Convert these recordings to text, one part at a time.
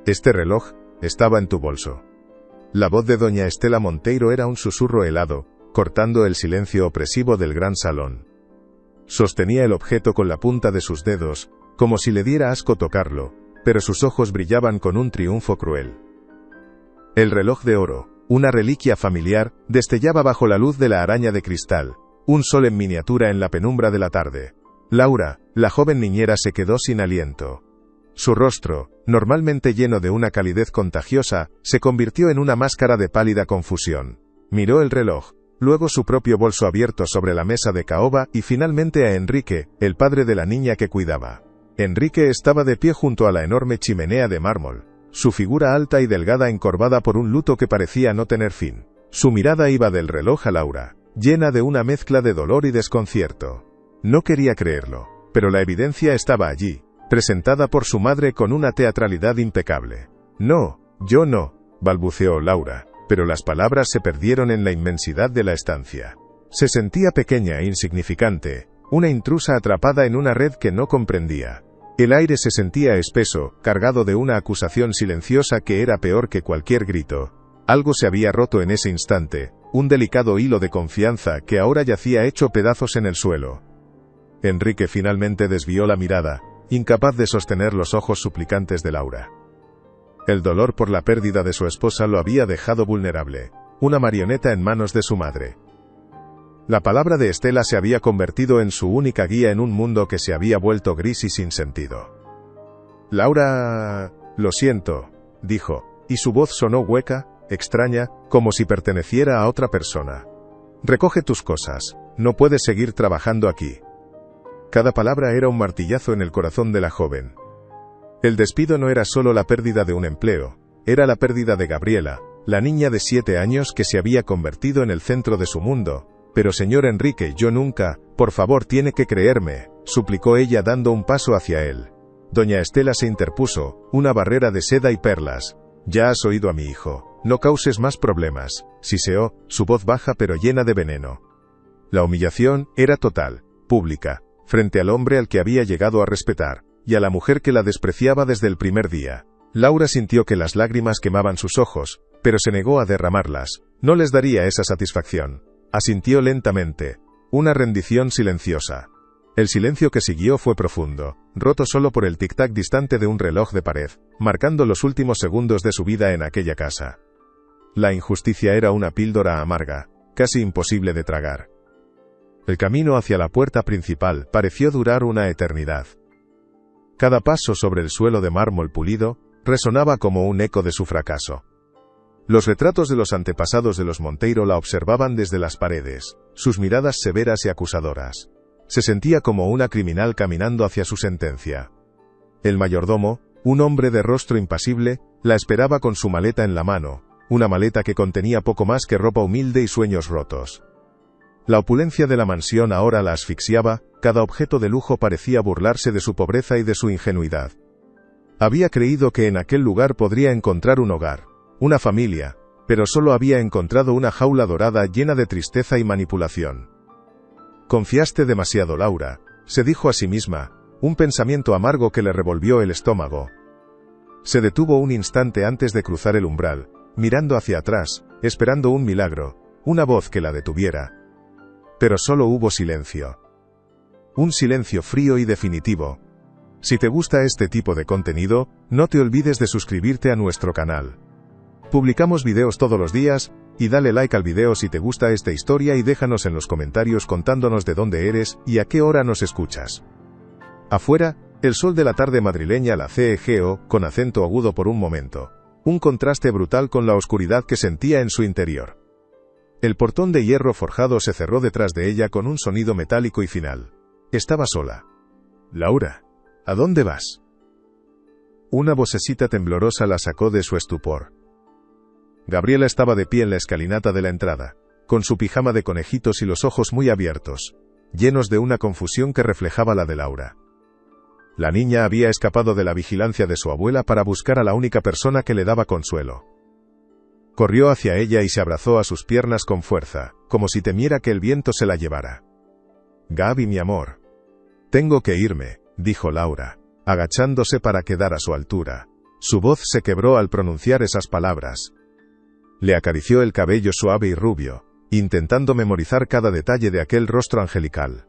Este reloj estaba en tu bolso. La voz de doña Estela Monteiro era un susurro helado, cortando el silencio opresivo del gran salón. Sostenía el objeto con la punta de sus dedos, como si le diera asco tocarlo, pero sus ojos brillaban con un triunfo cruel. El reloj de oro, una reliquia familiar, destellaba bajo la luz de la araña de cristal, un sol en miniatura en la penumbra de la tarde. Laura, la joven niñera, se quedó sin aliento. Su rostro, normalmente lleno de una calidez contagiosa, se convirtió en una máscara de pálida confusión. Miró el reloj, luego su propio bolso abierto sobre la mesa de caoba y finalmente a Enrique, el padre de la niña que cuidaba. Enrique estaba de pie junto a la enorme chimenea de mármol, su figura alta y delgada encorvada por un luto que parecía no tener fin. Su mirada iba del reloj a Laura, llena de una mezcla de dolor y desconcierto. No quería creerlo, pero la evidencia estaba allí, presentada por su madre con una teatralidad impecable. No, yo no, balbuceó Laura, pero las palabras se perdieron en la inmensidad de la estancia. Se sentía pequeña e insignificante, una intrusa atrapada en una red que no comprendía. El aire se sentía espeso, cargado de una acusación silenciosa que era peor que cualquier grito. Algo se había roto en ese instante, un delicado hilo de confianza que ahora yacía hecho pedazos en el suelo. Enrique finalmente desvió la mirada, incapaz de sostener los ojos suplicantes de Laura. El dolor por la pérdida de su esposa lo había dejado vulnerable, una marioneta en manos de su madre. La palabra de Estela se había convertido en su única guía en un mundo que se había vuelto gris y sin sentido. Laura, lo siento, dijo, y su voz sonó hueca, extraña, como si perteneciera a otra persona. Recoge tus cosas, no puedes seguir trabajando aquí. Cada palabra era un martillazo en el corazón de la joven. El despido no era solo la pérdida de un empleo, era la pérdida de Gabriela, la niña de 7 años que se había convertido en el centro de su mundo. Pero señor Enrique, yo nunca, por favor tiene que creerme, suplicó ella dando un paso hacia él. Doña Estela se interpuso, una barrera de seda y perlas. Ya has oído a mi hijo, no causes más problemas, siseó, su voz baja pero llena de veneno. La humillación era total, pública, frente al hombre al que había llegado a respetar, y a la mujer que la despreciaba desde el primer día. Laura sintió que las lágrimas quemaban sus ojos, pero se negó a derramarlas, no les daría esa satisfacción. Asintió lentamente, una rendición silenciosa. El silencio que siguió fue profundo, roto solo por el tic-tac distante de un reloj de pared, marcando los últimos segundos de su vida en aquella casa. La injusticia era una píldora amarga, casi imposible de tragar. El camino hacia la puerta principal pareció durar una eternidad. Cada paso sobre el suelo de mármol pulido resonaba como un eco de su fracaso. Los retratos de los antepasados de los Monteiro la observaban desde las paredes, sus miradas severas y acusadoras. Se sentía como una criminal caminando hacia su sentencia. El mayordomo, un hombre de rostro impasible, la esperaba con su maleta en la mano, una maleta que contenía poco más que ropa humilde y sueños rotos. La opulencia de la mansión ahora la asfixiaba, cada objeto de lujo parecía burlarse de su pobreza y de su ingenuidad. Había creído que en aquel lugar podría encontrar un hogar, una familia, pero solo había encontrado una jaula dorada llena de tristeza y manipulación. Confiaste demasiado, Laura, se dijo a sí misma, un pensamiento amargo que le revolvió el estómago. Se detuvo un instante antes de cruzar el umbral, mirando hacia atrás, esperando un milagro, una voz que la detuviera. Pero solo hubo silencio. Un silencio frío y definitivo. Si te gusta este tipo de contenido, no te olvides de suscribirte a nuestro canal. Publicamos videos todos los días, y dale like al video si te gusta esta historia y déjanos en los comentarios contándonos de dónde eres y a qué hora nos escuchas. Afuera, el sol de la tarde madrileña la cegeó, con acento agudo por un momento. Un contraste brutal con la oscuridad que sentía en su interior. El portón de hierro forjado se cerró detrás de ella con un sonido metálico y final. Estaba sola. Laura, ¿a dónde vas? Una vocecita temblorosa la sacó de su estupor. Gabriela estaba de pie en la escalinata de la entrada, con su pijama de conejitos y los ojos muy abiertos, llenos de una confusión que reflejaba la de Laura. La niña había escapado de la vigilancia de su abuela para buscar a la única persona que le daba consuelo. Corrió hacia ella y se abrazó a sus piernas con fuerza, como si temiera que el viento se la llevara. Gaby, mi amor. Tengo que irme, dijo Laura, agachándose para quedar a su altura. Su voz se quebró al pronunciar esas palabras. Le acarició el cabello suave y rubio, intentando memorizar cada detalle de aquel rostro angelical.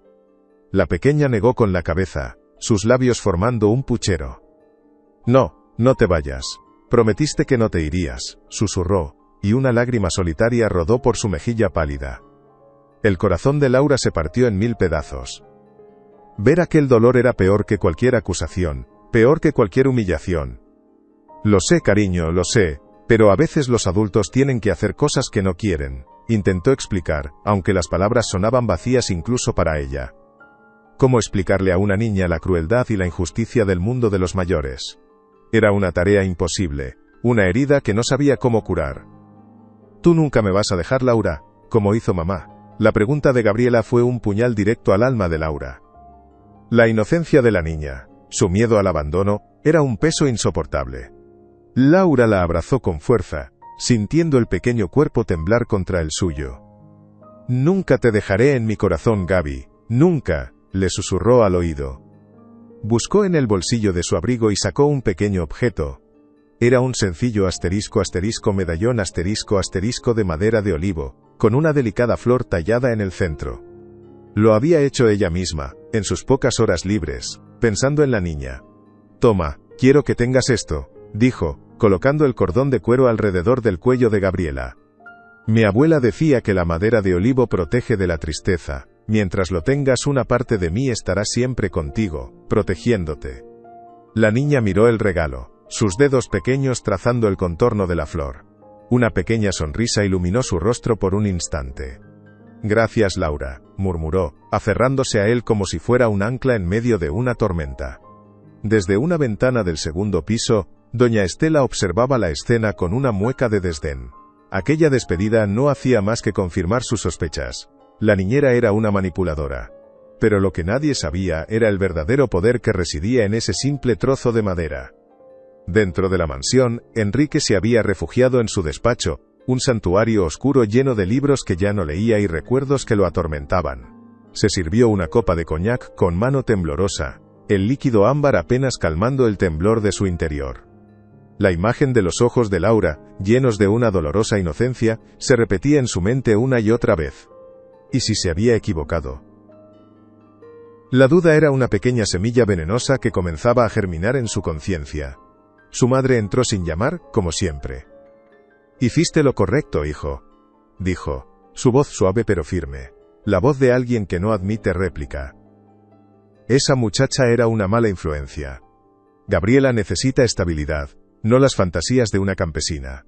La pequeña negó con la cabeza, sus labios formando un puchero. «No, no te vayas. Prometiste que no te irías», susurró, y una lágrima solitaria rodó por su mejilla pálida. El corazón de Laura se partió en 1000 pedazos. Ver aquel dolor era peor que cualquier acusación, peor que cualquier humillación. «Lo sé, cariño, lo sé, pero a veces los adultos tienen que hacer cosas que no quieren», intentó explicar, aunque las palabras sonaban vacías incluso para ella. ¿Cómo explicarle a una niña la crueldad y la injusticia del mundo de los mayores? Era una tarea imposible, una herida que no sabía cómo curar. «¿Tú nunca me vas a dejar, Laura, como hizo mamá?». La pregunta de Gabriela fue un puñal directo al alma de Laura. La inocencia de la niña, su miedo al abandono, era un peso insoportable. Laura la abrazó con fuerza, sintiendo el pequeño cuerpo temblar contra el suyo. «Nunca te dejaré en mi corazón, Gaby, nunca», le susurró al oído. Buscó en el bolsillo de su abrigo y sacó un pequeño objeto. Era un sencillo medallón de madera de olivo, con una delicada flor tallada en el centro. Lo había hecho ella misma, en sus pocas horas libres, pensando en la niña. «Toma, quiero que tengas esto», dijo, colocando el cordón de cuero alrededor del cuello de Gabriela. «Mi abuela decía que la madera de olivo protege de la tristeza. Mientras lo tengas, una parte de mí estará siempre contigo, protegiéndote». La niña miró el regalo, sus dedos pequeños trazando el contorno de la flor. Una pequeña sonrisa iluminó su rostro por un instante. «Gracias, Laura», murmuró, aferrándose a él como si fuera un ancla en medio de una tormenta. Desde una ventana del segundo piso, doña Estela observaba la escena con una mueca de desdén. Aquella despedida no hacía más que confirmar sus sospechas. La niñera era una manipuladora. Pero lo que nadie sabía era el verdadero poder que residía en ese simple trozo de madera. Dentro de la mansión, Enrique se había refugiado en su despacho, un santuario oscuro lleno de libros que ya no leía y recuerdos que lo atormentaban. Se sirvió una copa de coñac con mano temblorosa, el líquido ámbar apenas calmando el temblor de su interior. La imagen de los ojos de Laura, llenos de una dolorosa inocencia, se repetía en su mente una y otra vez. ¿Y si se había equivocado? La duda era una pequeña semilla venenosa que comenzaba a germinar en su conciencia. Su madre entró sin llamar, como siempre. «Hiciste lo correcto, hijo», dijo, su voz suave pero firme, la voz de alguien que no admite réplica. Esa muchacha era una mala influencia. Gabriela necesita estabilidad, no las fantasías de una campesina.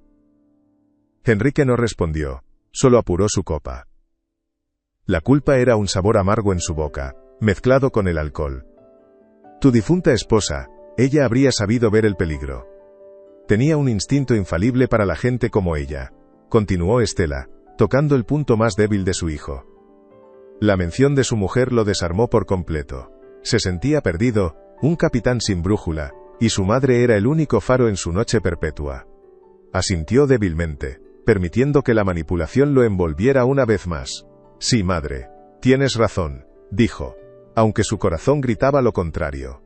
Enrique no respondió, solo apuró su copa. La culpa era un sabor amargo en su boca, mezclado con el alcohol. Tu difunta esposa, ella habría sabido ver el peligro. Tenía un instinto infalible para la gente como ella, continuó Estela, tocando el punto más débil de su hijo. La mención de su mujer lo desarmó por completo. Se sentía perdido, un capitán sin brújula, y su madre era el único faro en su noche perpetua. Asintió débilmente, permitiendo que la manipulación lo envolviera una vez más. «Sí, madre, tienes razón», dijo, aunque su corazón gritaba lo contrario.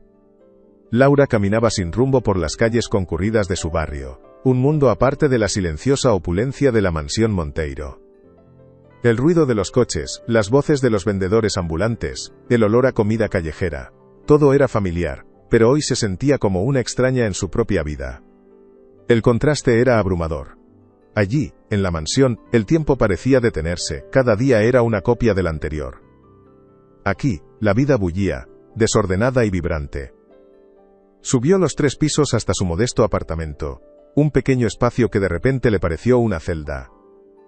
Laura caminaba sin rumbo por las calles concurridas de su barrio, un mundo aparte de la silenciosa opulencia de la mansión Monteiro. El ruido de los coches, las voces de los vendedores ambulantes, el olor a comida callejera, todo era familiar, pero hoy se sentía como una extraña en su propia vida. El contraste era abrumador. Allí, en la mansión, el tiempo parecía detenerse, cada día era una copia del anterior. Aquí, la vida bullía, desordenada y vibrante. Subió los 3 pisos hasta su modesto apartamento, un pequeño espacio que de repente le pareció una celda.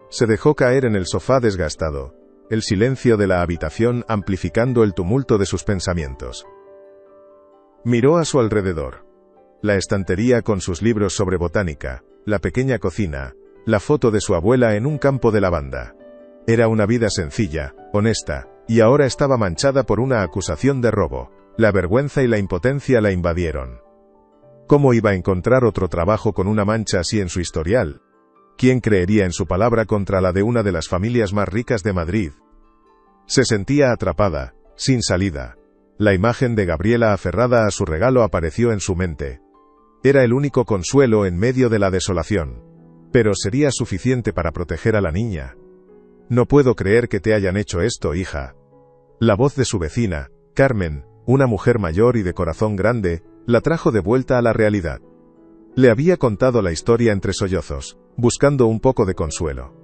Se dejó caer en el sofá desgastado, el silencio de la habitación amplificando el tumulto de sus pensamientos. Miró a su alrededor. La estantería con sus libros sobre botánica, la pequeña cocina, la foto de su abuela en un campo de lavanda. Era una vida sencilla, honesta, y ahora estaba manchada por una acusación de robo. La vergüenza y la impotencia la invadieron. ¿Cómo iba a encontrar otro trabajo con una mancha así en su historial? ¿Quién creería en su palabra contra la de una de las familias más ricas de Madrid? Se sentía atrapada, sin salida. La imagen de Gabriela aferrada a su regalo apareció en su mente. Era el único consuelo en medio de la desolación. Pero sería suficiente para proteger a la niña. No puedo creer que te hayan hecho esto, hija. La voz de su vecina, Carmen, una mujer mayor y de corazón grande, la trajo de vuelta a la realidad. Le había contado la historia entre sollozos, buscando un poco de consuelo.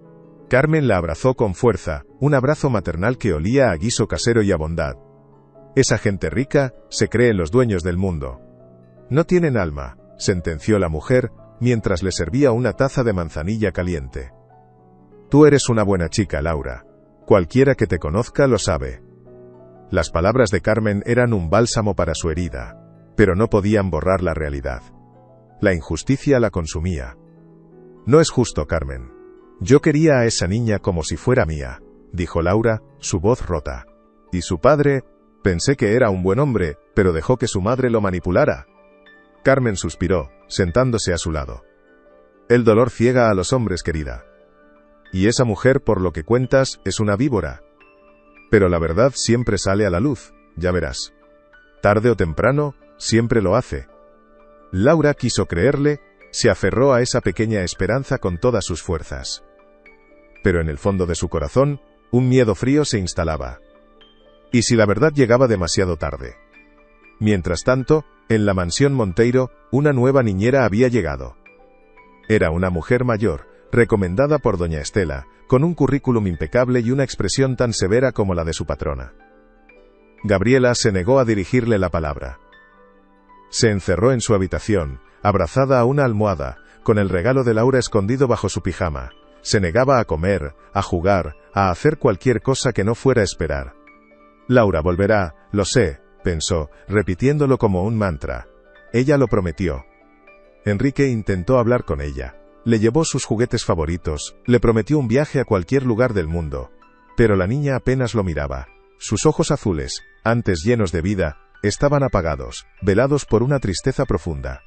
Carmen la abrazó con fuerza, un abrazo maternal que olía a guiso casero y a bondad. Esa gente rica se creen los dueños del mundo. No tienen alma, sentenció la mujer, mientras le servía una taza de manzanilla caliente. Tú eres una buena chica, Laura. Cualquiera que te conozca lo sabe. Las palabras de Carmen eran un bálsamo para su herida, pero no podían borrar la realidad. La injusticia la consumía. No es justo, Carmen. Yo quería a esa niña como si fuera mía, dijo Laura, su voz rota. ¿Y su padre? Pensé que era un buen hombre, pero dejó que su madre lo manipulara. Carmen suspiró, sentándose a su lado. El dolor ciega a los hombres, querida. Y esa mujer, por lo que cuentas, es una víbora. Pero la verdad siempre sale a la luz, ya verás. Tarde o temprano, siempre lo hace. Laura quiso creerle, se aferró a esa pequeña esperanza con todas sus fuerzas. Pero en el fondo de su corazón, un miedo frío se instalaba. ¿Y si la verdad llegaba demasiado tarde? Mientras tanto, en la mansión Monteiro, una nueva niñera había llegado. Era una mujer mayor, recomendada por doña Estela, con un currículum impecable y una expresión tan severa como la de su patrona. Gabriela se negó a dirigirle la palabra. Se encerró en su habitación, abrazada a una almohada, con el regalo de Laura escondido bajo su pijama. Se negaba a comer, a jugar, a hacer cualquier cosa que no fuera a esperar. Laura volverá, lo sé, pensó, repitiéndolo como un mantra. Ella lo prometió. Enrique intentó hablar con ella. Le llevó sus juguetes favoritos, le prometió un viaje a cualquier lugar del mundo. Pero la niña apenas lo miraba. Sus ojos azules, antes llenos de vida, estaban apagados, velados por una tristeza profunda.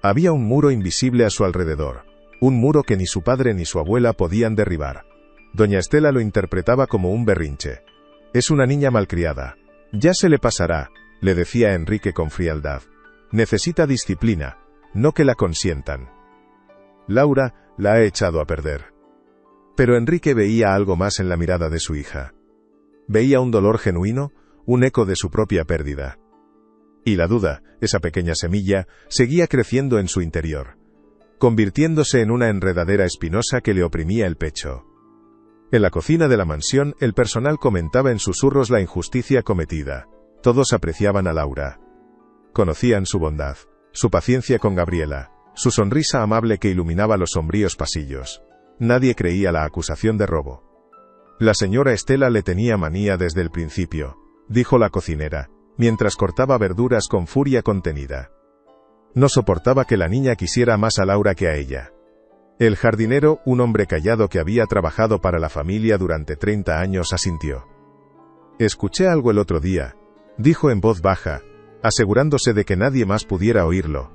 Había un muro invisible a su alrededor. Un muro que ni su padre ni su abuela podían derribar. Doña Estela lo interpretaba como un berrinche. Es una niña malcriada. Ya se le pasará, le decía Enrique con frialdad. Necesita disciplina, no que la consientan. Laura la ha echado a perder. Pero Enrique veía algo más en la mirada de su hija. Veía un dolor genuino, un eco de su propia pérdida. Y la duda, esa pequeña semilla, seguía creciendo en su interior, convirtiéndose en una enredadera espinosa que le oprimía el pecho. En la cocina de la mansión, el personal comentaba en susurros la injusticia cometida. Todos apreciaban a Laura. Conocían su bondad, su paciencia con Gabriela, su sonrisa amable que iluminaba los sombríos pasillos. Nadie creía la acusación de robo. La señora Estela le tenía manía desde el principio, dijo la cocinera, mientras cortaba verduras con furia contenida. No soportaba que la niña quisiera más a Laura que a ella. El jardinero, un hombre callado que había trabajado para la familia durante 30 años, asintió. Escuché algo el otro día, dijo en voz baja, asegurándose de que nadie más pudiera oírlo.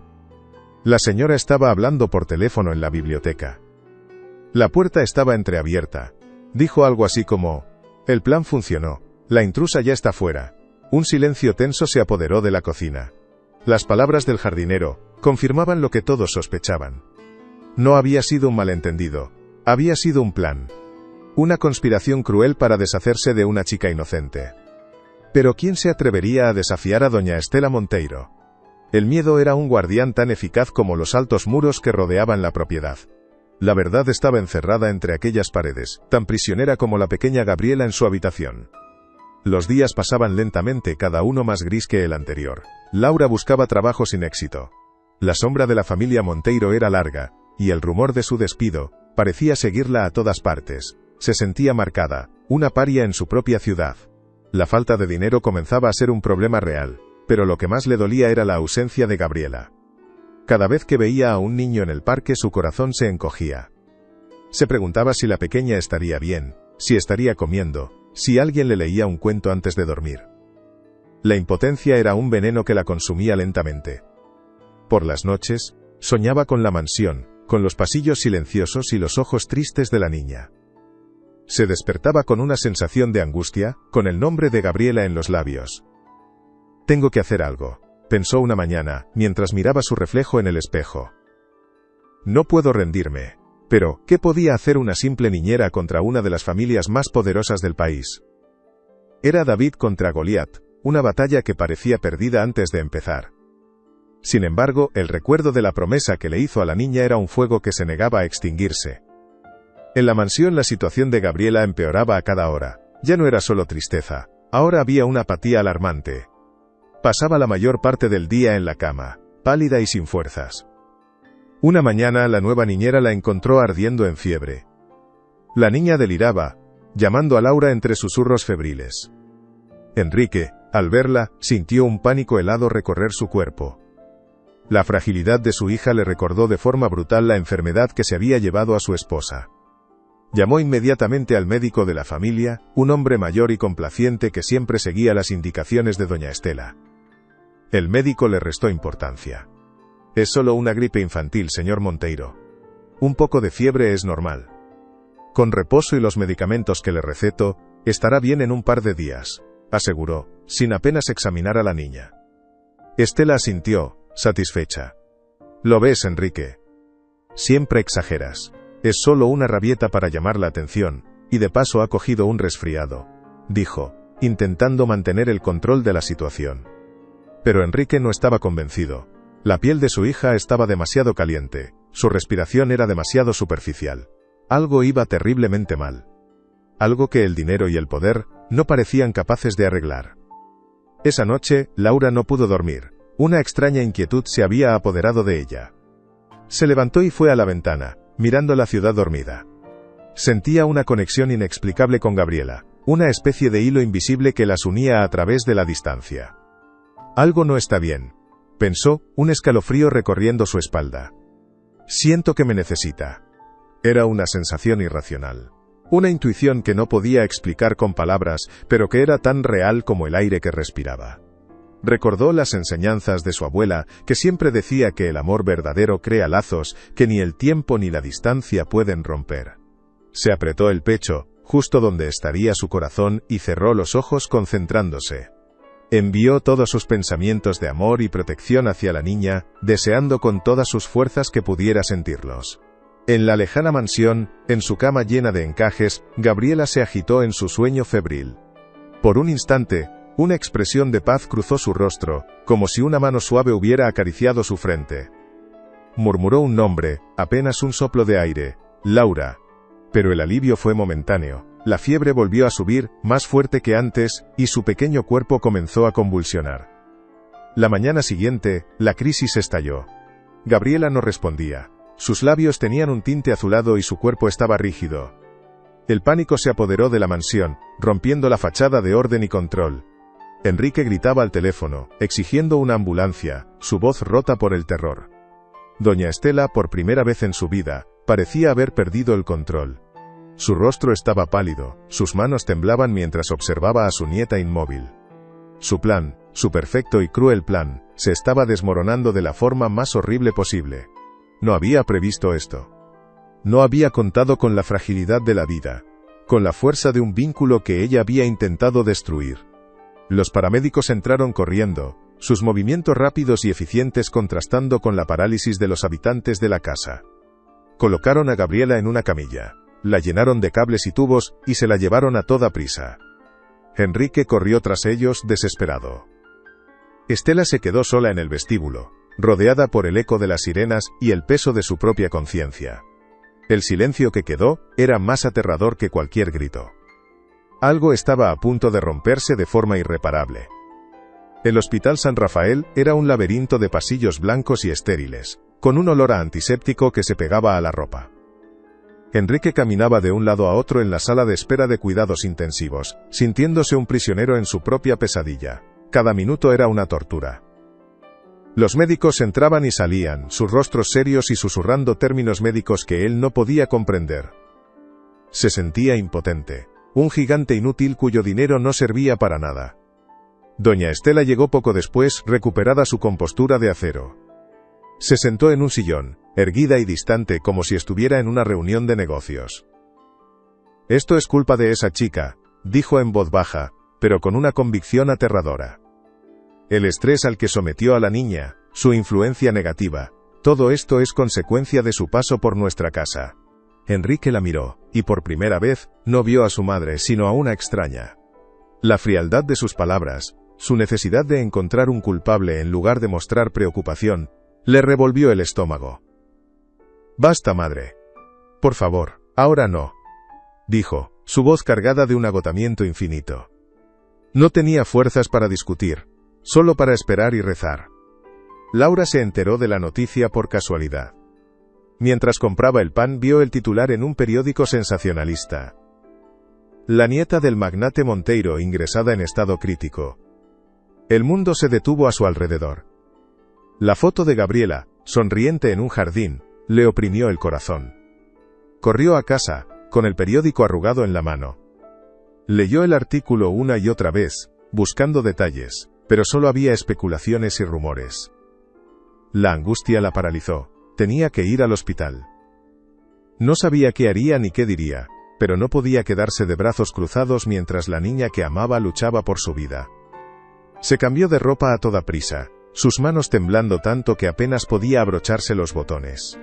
La señora estaba hablando por teléfono en la biblioteca. La puerta estaba entreabierta. Dijo algo así como, el plan funcionó, la intrusa ya está fuera. Un silencio tenso se apoderó de la cocina. Las palabras del jardinero confirmaban lo que todos sospechaban. No había sido un malentendido, había sido un plan. Una conspiración cruel para deshacerse de una chica inocente. Pero ¿quién se atrevería a desafiar a doña Estela Monteiro? El miedo era un guardián tan eficaz como los altos muros que rodeaban la propiedad. La verdad estaba encerrada entre aquellas paredes, tan prisionera como la pequeña Gabriela en su habitación. Los días pasaban lentamente, cada uno más gris que el anterior. Laura buscaba trabajo sin éxito. La sombra de la familia Monteiro era larga, y el rumor de su despido parecía seguirla a todas partes. Se sentía marcada, una paria en su propia ciudad. La falta de dinero comenzaba a ser un problema real, pero lo que más le dolía era la ausencia de Gabriela. Cada vez que veía a un niño en el parque su corazón se encogía. Se preguntaba si la pequeña estaría bien, si estaría comiendo, si alguien le leía un cuento antes de dormir. La impotencia era un veneno que la consumía lentamente. Por las noches, soñaba con la mansión, con los pasillos silenciosos y los ojos tristes de la niña. Se despertaba con una sensación de angustia, con el nombre de Gabriela en los labios. Tengo que hacer algo. pensó una mañana, mientras miraba su reflejo en el espejo. No puedo rendirme. Pero, ¿qué podía hacer una simple niñera contra una de las familias más poderosas del país? Era David contra Goliat, una batalla que parecía perdida antes de empezar. Sin embargo, el recuerdo de la promesa que le hizo a la niña era un fuego que se negaba a extinguirse. En la mansión la situación de Gabriela empeoraba a cada hora. Ya no era solo tristeza, ahora había una apatía alarmante. Pasaba la mayor parte del día en la cama, pálida y sin fuerzas. Una mañana la nueva niñera la encontró ardiendo en fiebre. La niña deliraba, llamando a Laura entre susurros febriles. Enrique, al verla, sintió un pánico helado recorrer su cuerpo. La fragilidad de su hija le recordó de forma brutal la enfermedad que se había llevado a su esposa. Llamó inmediatamente al médico de la familia, un hombre mayor y complaciente que siempre seguía las indicaciones de doña Estela. El médico le restó importancia. Es solo una gripe infantil, señor Monteiro. Un poco de fiebre es normal. Con reposo y los medicamentos que le receto, estará bien en un par de días, aseguró, sin apenas examinar a la niña. Estela asintió, satisfecha. Lo ves, Enrique. Siempre exageras. Es solo una rabieta para llamar la atención, y de paso ha cogido un resfriado, dijo, intentando mantener el control de la situación. Pero Enrique no estaba convencido. La piel de su hija estaba demasiado caliente, su respiración era demasiado superficial. Algo iba terriblemente mal. Algo que el dinero y el poder no parecían capaces de arreglar. Esa noche, Laura no pudo dormir. Una extraña inquietud se había apoderado de ella. Se levantó y fue a la ventana, mirando la ciudad dormida. Sentía una conexión inexplicable con Gabriela, una especie de hilo invisible que las unía a través de la distancia. Algo no está bien, pensó, un escalofrío recorriendo su espalda. Siento que me necesita. Era una sensación irracional. Una intuición que no podía explicar con palabras, pero que era tan real como el aire que respiraba. Recordó las enseñanzas de su abuela, que siempre decía que el amor verdadero crea lazos que ni el tiempo ni la distancia pueden romper. Se apretó el pecho, justo donde estaría su corazón, y cerró los ojos concentrándose. Envió todos sus pensamientos de amor y protección hacia la niña, deseando con todas sus fuerzas que pudiera sentirlos. En la lejana mansión, en su cama llena de encajes, Gabriela se agitó en su sueño febril. Por un instante, una expresión de paz cruzó su rostro, como si una mano suave hubiera acariciado su frente. Murmuró un nombre, apenas un soplo de aire, Laura. Pero el alivio fue momentáneo. La fiebre volvió a subir, más fuerte que antes, y su pequeño cuerpo comenzó a convulsionar. La mañana siguiente, la crisis estalló. Gabriela no respondía. Sus labios tenían un tinte azulado y su cuerpo estaba rígido. El pánico se apoderó de la mansión, rompiendo la fachada de orden y control. Enrique gritaba al teléfono, exigiendo una ambulancia, su voz rota por el terror. Doña Estela, por primera vez en su vida, parecía haber perdido el control. Su rostro estaba pálido, sus manos temblaban mientras observaba a su nieta inmóvil. Su plan, su perfecto y cruel plan, se estaba desmoronando de la forma más horrible posible. No había previsto esto. No había contado con la fragilidad de la vida, con la fuerza de un vínculo que ella había intentado destruir. Los paramédicos entraron corriendo, sus movimientos rápidos y eficientes contrastando con la parálisis de los habitantes de la casa. Colocaron a Gabriela en una camilla, la llenaron de cables y tubos, y se la llevaron a toda prisa. Enrique corrió tras ellos, desesperado. Estela se quedó sola en el vestíbulo, rodeada por el eco de las sirenas y el peso de su propia conciencia. El silencio que quedó era más aterrador que cualquier grito. Algo estaba a punto de romperse de forma irreparable. El Hospital San Rafael era un laberinto de pasillos blancos y estériles, con un olor a antiséptico que se pegaba a la ropa. Enrique caminaba de un lado a otro en la sala de espera de cuidados intensivos, sintiéndose un prisionero en su propia pesadilla. Cada minuto era una tortura. Los médicos entraban y salían, sus rostros serios y susurrando términos médicos que él no podía comprender. Se sentía impotente, un gigante inútil cuyo dinero no servía para nada. Doña Estela llegó poco después, recuperada su compostura de acero. Se sentó en un sillón, erguida y distante como si estuviera en una reunión de negocios. «Esto es culpa de esa chica», dijo en voz baja, pero con una convicción aterradora. El estrés al que sometió a la niña, su influencia negativa, todo esto es consecuencia de su paso por nuestra casa. Enrique la miró, y por primera vez, no vio a su madre sino a una extraña. La frialdad de sus palabras, su necesidad de encontrar un culpable en lugar de mostrar preocupación, le revolvió el estómago. «Basta, madre. Por favor, ahora no», dijo, su voz cargada de un agotamiento infinito. No tenía fuerzas para discutir, solo para esperar y rezar. Laura se enteró de la noticia por casualidad. Mientras compraba el pan vio el titular en un periódico sensacionalista. La nieta del magnate Monteiro ingresada en estado crítico. El mundo se detuvo a su alrededor. La foto de Gabriela, sonriente en un jardín, le oprimió el corazón. Corrió a casa, con el periódico arrugado en la mano. Leyó el artículo una y otra vez, buscando detalles, pero solo había especulaciones y rumores. La angustia la paralizó. Tenía que ir al hospital. No sabía qué haría ni qué diría, pero no podía quedarse de brazos cruzados mientras la niña que amaba luchaba por su vida. Se cambió de ropa a toda prisa, sus manos temblando tanto que apenas podía abrocharse los botones.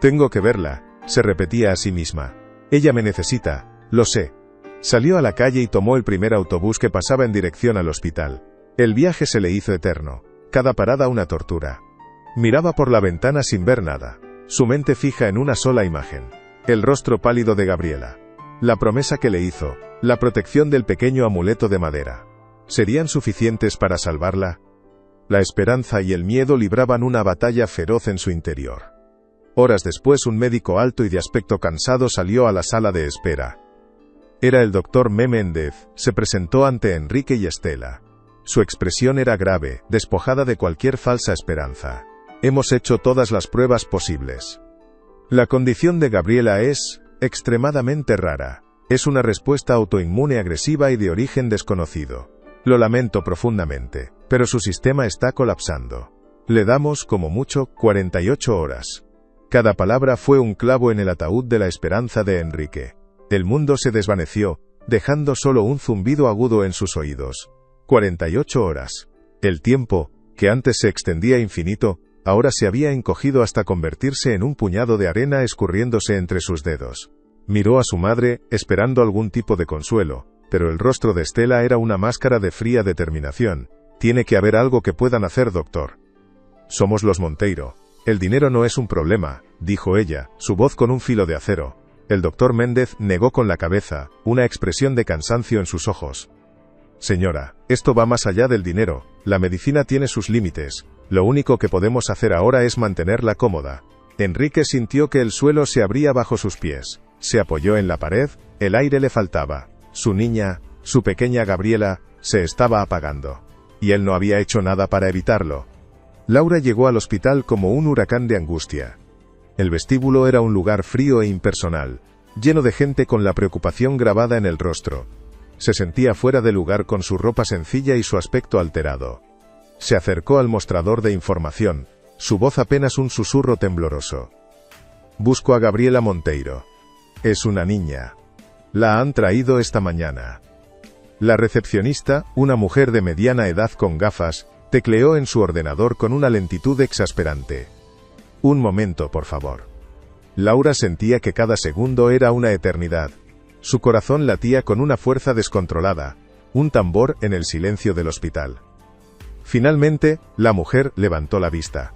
«Tengo que verla», se repetía a sí misma. «Ella me necesita, lo sé». Salió a la calle y tomó el primer autobús que pasaba en dirección al hospital. El viaje se le hizo eterno, cada parada una tortura. Miraba por la ventana sin ver nada, su mente fija en una sola imagen, el rostro pálido de Gabriela. La promesa que le hizo, la protección del pequeño amuleto de madera. ¿Serían suficientes para salvarla? La esperanza y el miedo libraban una batalla feroz en su interior. Horas después un médico alto y de aspecto cansado salió a la sala de espera. Era el doctor Méndez, se presentó ante Enrique y Estela. Su expresión era grave, despojada de cualquier falsa esperanza. «Hemos hecho todas las pruebas posibles. La condición de Gabriela es extremadamente rara. Es una respuesta autoinmune agresiva y de origen desconocido. Lo lamento profundamente, pero su sistema está colapsando. Le damos, como mucho, 48 horas». Cada palabra fue un clavo en el ataúd de la esperanza de Enrique. El mundo se desvaneció, dejando solo un zumbido agudo en sus oídos. 48 horas. El tiempo, que antes se extendía infinito, ahora se había encogido hasta convertirse en un puñado de arena escurriéndose entre sus dedos. Miró a su madre, esperando algún tipo de consuelo, pero el rostro de Estela era una máscara de fría determinación. «Tiene que haber algo que puedan hacer, doctor. Somos los Monteiro. El dinero no es un problema», dijo ella, su voz con un filo de acero. El doctor Méndez negó con la cabeza, una expresión de cansancio en sus ojos. «Señora, esto va más allá del dinero, la medicina tiene sus límites. Lo único que podemos hacer ahora es mantenerla cómoda». Enrique sintió que el suelo se abría bajo sus pies. Se apoyó en la pared, el aire le faltaba. Su niña, su pequeña Gabriela, se estaba apagando. Y él no había hecho nada para evitarlo. Laura llegó al hospital como un huracán de angustia. El vestíbulo era un lugar frío e impersonal, lleno de gente con la preocupación grabada en el rostro. Se sentía fuera de lugar con su ropa sencilla y su aspecto alterado. Se acercó al mostrador de información, su voz apenas un susurro tembloroso. «Busco a Gabriela Monteiro. Es una niña. La han traído esta mañana». La recepcionista, una mujer de mediana edad con gafas, tecleó en su ordenador con una lentitud exasperante. «Un momento, por favor». Laura sentía que cada segundo era una eternidad. Su corazón latía con una fuerza descontrolada, un tambor en el silencio del hospital. Finalmente, la mujer levantó la vista.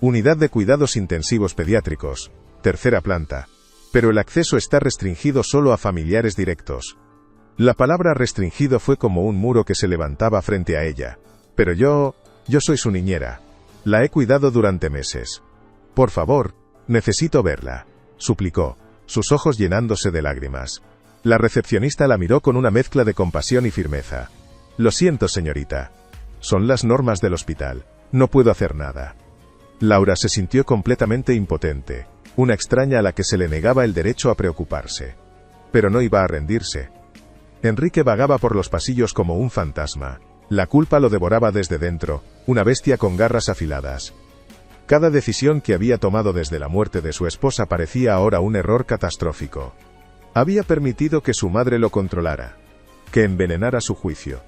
Unidad de cuidados intensivos pediátricos, 3ª planta. Pero el acceso está restringido solo a familiares directos. La palabra restringido fue como un muro que se levantaba frente a ella. «Pero yo soy su niñera. La he cuidado durante meses. Por favor, necesito verla», suplicó, sus ojos llenándose de lágrimas. La recepcionista la miró con una mezcla de compasión y firmeza. «Lo siento, señorita. Son las normas del hospital. No puedo hacer nada». Laura se sintió completamente impotente, una extraña a la que se le negaba el derecho a preocuparse. Pero no iba a rendirse. Enrique vagaba por los pasillos como un fantasma. La culpa lo devoraba desde dentro, una bestia con garras afiladas. Cada decisión que había tomado desde la muerte de su esposa parecía ahora un error catastrófico. Había permitido que su madre lo controlara, que envenenara su juicio.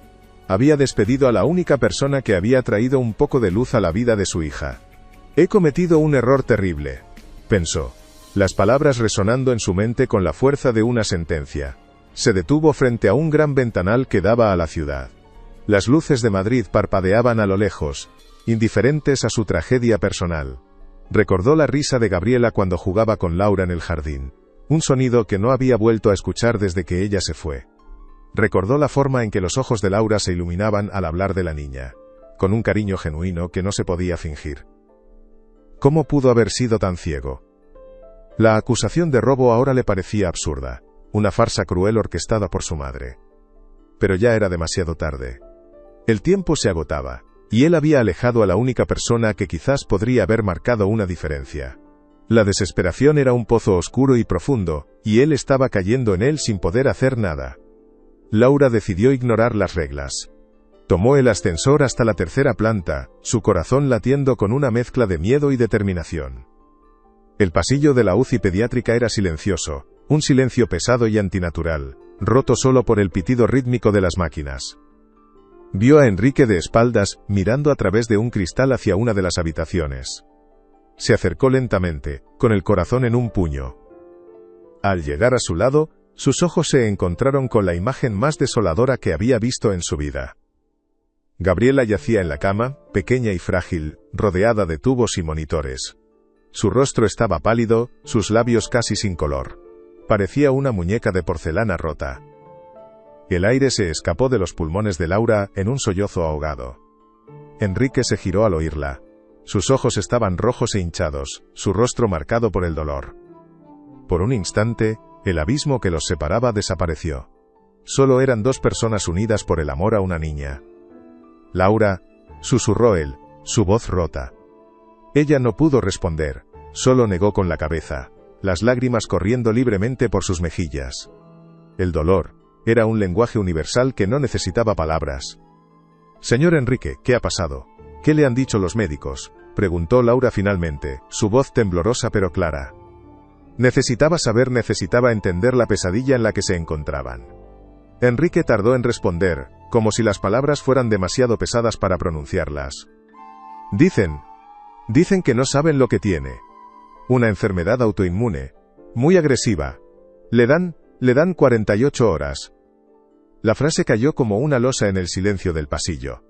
Había despedido a la única persona que había traído un poco de luz a la vida de su hija. He cometido un error terrible, pensó, las palabras resonando en su mente con la fuerza de una sentencia. Se detuvo frente a un gran ventanal que daba a la ciudad. Las luces de Madrid parpadeaban a lo lejos, indiferentes a su tragedia personal. Recordó la risa de Gabriela cuando jugaba con Laura en el jardín, un sonido que no había vuelto a escuchar desde que ella se fue. Recordó la forma en que los ojos de Laura se iluminaban al hablar de la niña, con un cariño genuino que no se podía fingir. ¿Cómo pudo haber sido tan ciego? La acusación de robo ahora le parecía absurda, una farsa cruel orquestada por su madre. Pero ya era demasiado tarde. El tiempo se agotaba, y él había alejado a la única persona que quizás podría haber marcado una diferencia. La desesperación era un pozo oscuro y profundo, y él estaba cayendo en él sin poder hacer nada. Laura decidió ignorar las reglas. Tomó el ascensor hasta la tercera planta, su corazón latiendo con una mezcla de miedo y determinación. El pasillo de la UCI pediátrica era silencioso, un silencio pesado y antinatural, roto solo por el pitido rítmico de las máquinas. Vio a Enrique de espaldas, mirando a través de un cristal hacia una de las habitaciones. Se acercó lentamente, con el corazón en un puño. Al llegar a su lado, sus ojos se encontraron con la imagen más desoladora que había visto en su vida. Gabriela yacía en la cama, pequeña y frágil, rodeada de tubos y monitores. Su rostro estaba pálido, sus labios casi sin color. Parecía una muñeca de porcelana rota. El aire se escapó de los pulmones de Laura en un sollozo ahogado. Enrique se giró al oírla. Sus ojos estaban rojos e hinchados, su rostro marcado por el dolor. Por un instante, el abismo que los separaba desapareció. Solo eran dos personas unidas por el amor a una niña. Laura, susurró él, su voz rota. Ella no pudo responder, solo negó con la cabeza, las lágrimas corriendo libremente por sus mejillas. El dolor era un lenguaje universal que no necesitaba palabras. Señor Enrique, ¿qué ha pasado? ¿Qué le han dicho los médicos?, preguntó Laura finalmente, su voz temblorosa pero clara. Necesitaba saber, necesitaba entender la pesadilla en la que se encontraban. Enrique tardó en responder, como si las palabras fueran demasiado pesadas para pronunciarlas. Dicen que no saben lo que tiene. Una enfermedad autoinmune, muy agresiva. Le dan 48 horas. La frase cayó como una losa en el silencio del pasillo.